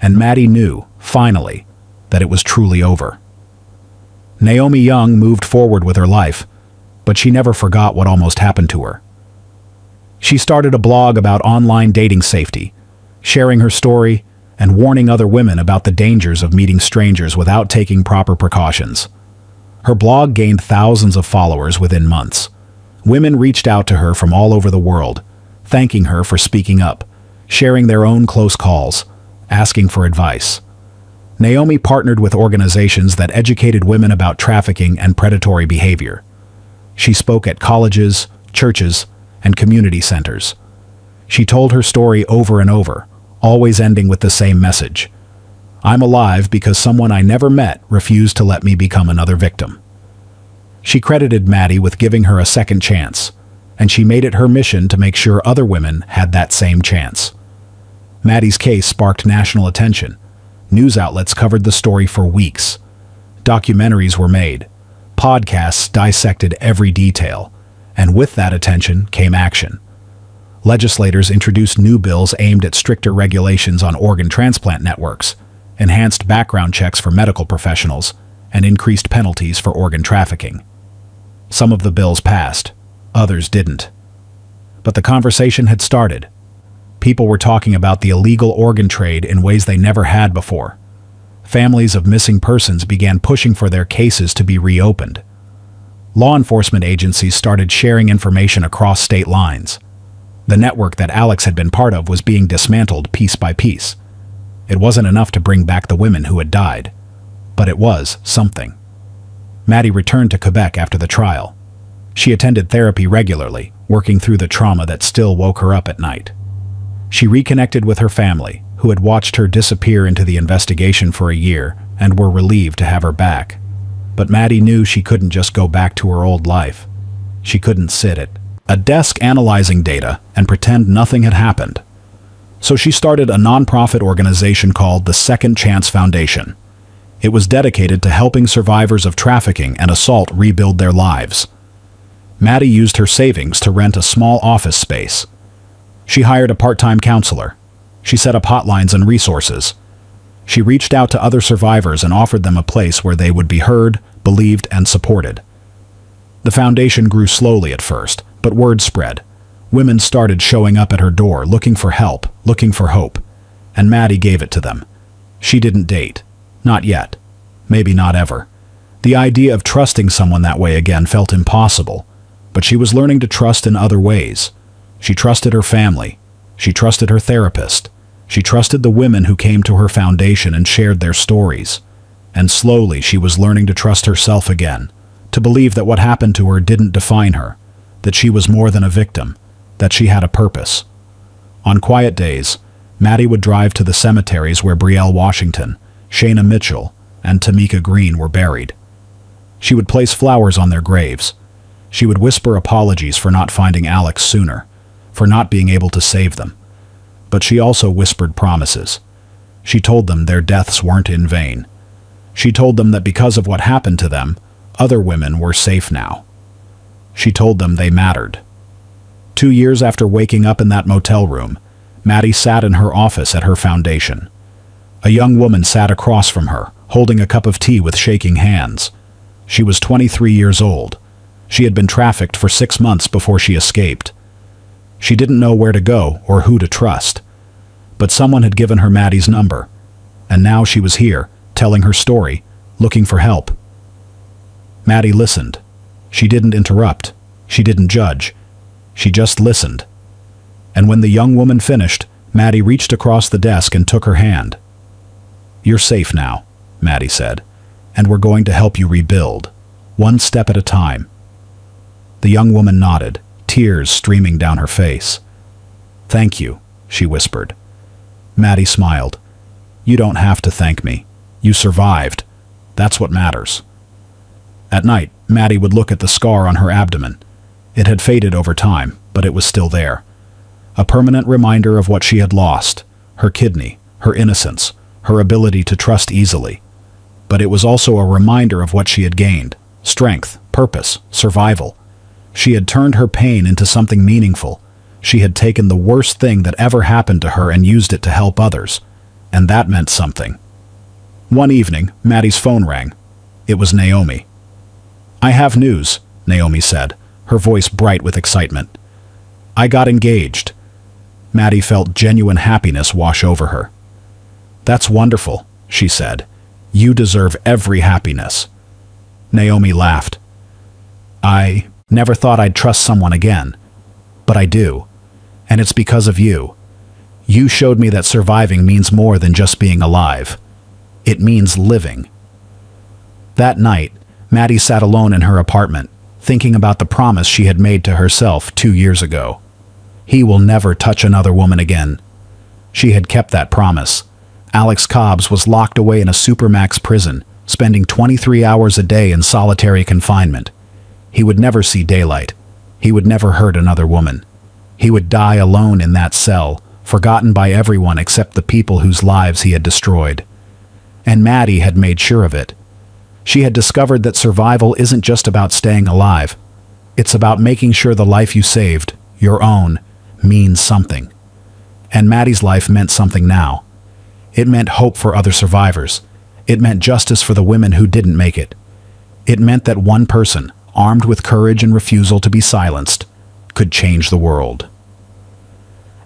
And Maddie knew, finally, that it was truly over. Naomi Young moved forward with her life, but she never forgot what almost happened to her. She started a blog about online dating safety, sharing her story and warning other women about the dangers of meeting strangers without taking proper precautions. Her blog gained thousands of followers within months. Women reached out to her from all over the world, thanking her for speaking up, sharing their own close calls, asking for advice. Naomi partnered with organizations that educated women about trafficking and predatory behavior. She spoke at colleges, churches, and community centers. She told her story over and over, always ending with the same message. I'm alive because someone I never met refused to let me become another victim. She credited Maddie with giving her a second chance, and she made it her mission to make sure other women had that same chance. Maddie's case sparked national attention. News outlets covered the story for weeks. Documentaries were made. Podcasts dissected every detail. And with that attention came action. Legislators introduced new bills aimed at stricter regulations on organ transplant networks, enhanced background checks for medical professionals, and increased penalties for organ trafficking. Some of the bills passed, others didn't. But the conversation had started. People were talking about the illegal organ trade in ways they never had before. Families of missing persons began pushing for their cases to be reopened. Law enforcement agencies started sharing information across state lines. The network that Alex had been part of was being dismantled piece by piece. It wasn't enough to bring back the women who had died, but it was something. Maddie returned to Quebec after the trial. She attended therapy regularly, working through the trauma that still woke her up at night. She reconnected with her family, who had watched her disappear into the investigation for a year and were relieved to have her back. But Maddie knew she couldn't just go back to her old life. She couldn't sit at a desk analyzing data and pretend nothing had happened. So she started a nonprofit organization called the Second Chance Foundation. It was dedicated to helping survivors of trafficking and assault rebuild their lives. Maddie used her savings to rent a small office space. She hired a part-time counselor. She set up hotlines and resources. She reached out to other survivors and offered them a place where they would be heard, believed, and supported. The foundation grew slowly at first, but word spread. Women started showing up at her door looking for help, looking for hope, and Maddie gave it to them. She didn't date. Not yet. Maybe not ever. The idea of trusting someone that way again felt impossible, but she was learning to trust in other ways. She trusted her family. She trusted her therapist. She trusted the women who came to her foundation and shared their stories. And slowly she was learning to trust herself again, to believe that what happened to her didn't define her, that she was more than a victim, that she had a purpose. On quiet days, Maddie would drive to the cemeteries where Brielle Washington, Shayna Mitchell, and Tamika Green were buried. She would place flowers on their graves. She would whisper apologies for not finding Alex sooner, for not being able to save them. But she also whispered promises. She told them their deaths weren't in vain. She told them that because of what happened to them, other women were safe now. She told them they mattered. 2 years after waking up in that motel room, Maddie sat in her office at her foundation. A young woman sat across from her, holding a cup of tea with shaking hands. She was 23 years old. She had been trafficked for 6 months before she escaped. She didn't know where to go or who to trust. But someone had given her Maddie's number, and now she was here, telling her story, looking for help. Maddie listened. She didn't interrupt. She didn't judge. She just listened. And when the young woman finished, Maddie reached across the desk and took her hand. "You're safe now," Maddie said, "and we're going to help you rebuild, one step at a time." The young woman nodded, tears streaming down her face. "Thank you," she whispered. Maddie smiled. "You don't have to thank me. You survived. That's what matters." At night, Maddie would look at the scar on her abdomen. It had faded over time, but it was still there. A permanent reminder of what she had lost: her kidney, her innocence, her ability to trust easily. But it was also a reminder of what she had gained: strength, purpose, survival. She had turned her pain into something meaningful. She had taken the worst thing that ever happened to her and used it to help others. And that meant something. One evening, Maddie's phone rang. It was Naomi. "I have news," Naomi said, her voice bright with excitement. "I got engaged." Maddie felt genuine happiness wash over her. "That's wonderful," she said. "You deserve every happiness." Naomi laughed. "I never thought I'd trust someone again. But I do. And it's because of you. You showed me that surviving means more than just being alive. It means living." That night, Maddie sat alone in her apartment, thinking about the promise she had made to herself 2 years ago. He will never touch another woman again. She had kept that promise. Alex Cobbs was locked away in a supermax prison, spending 23 hours a day in solitary confinement. He would never see daylight. He would never hurt another woman. He would die alone in that cell, forgotten by everyone except the people whose lives he had destroyed. And Maddie had made sure of it. She had discovered that survival isn't just about staying alive. It's about making sure the life you saved, your own, means something. And Maddie's life meant something now. It meant hope for other survivors. It meant justice for the women who didn't make it. It meant that one person, armed with courage and refusal to be silenced, could change the world.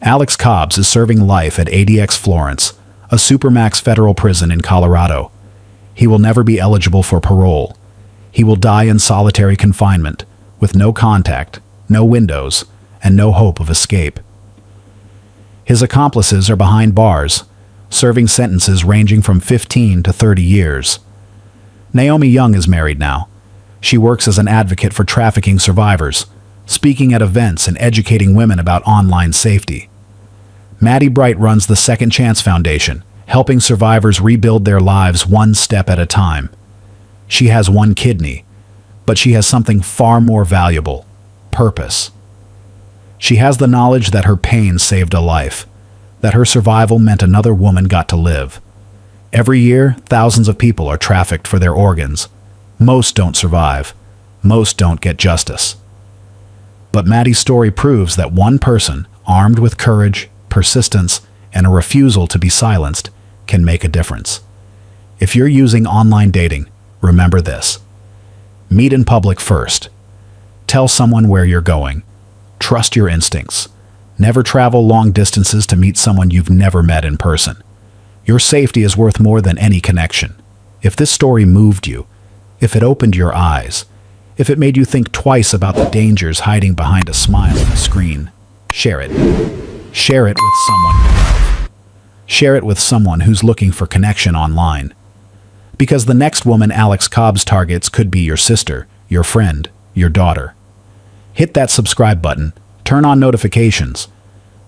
Alex Cobbs is serving life at ADX Florence, a supermax federal prison in Colorado. He will never be eligible for parole. He will die in solitary confinement, with no contact, no windows, and no hope of escape. His accomplices are behind bars, serving sentences ranging from 15 to 30 years. Naomi Young is married now. She works as an advocate for trafficking survivors, speaking at events and educating women about online safety. Maddie Bright runs the Second Chance Foundation, helping survivors rebuild their lives one step at a time. She has one kidney, but she has something far more valuable: purpose. She has the knowledge that her pain saved a life, that her survival meant another woman got to live. Every year, thousands of people are trafficked for their organs. Most don't survive. Most don't get justice. But Maddie's story proves that one person, armed with courage, persistence, and a refusal to be silenced, can make a difference. If you're using online dating, remember this: meet in public first. Tell someone where you're going. Trust your instincts. Never travel long distances to meet someone you've never met in person. Your safety is worth more than any connection. If this story moved you, if it opened your eyes, if it made you think twice about the dangers hiding behind a smile on a screen, share it. Share it with someone you love. Share it with someone who's looking for connection online. Because the next woman Alex Cobbs targets could be your sister, your friend, your daughter. Hit that subscribe button, turn on notifications.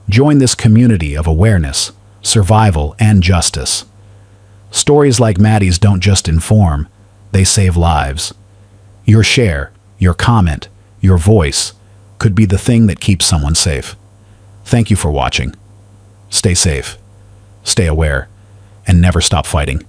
Join this community of awareness, survival, and justice. Stories like Maddie's don't just inform, they save lives. Your share, your comment, your voice could be the thing that keeps someone safe. Thank you for watching. Stay safe, stay aware, and never stop fighting.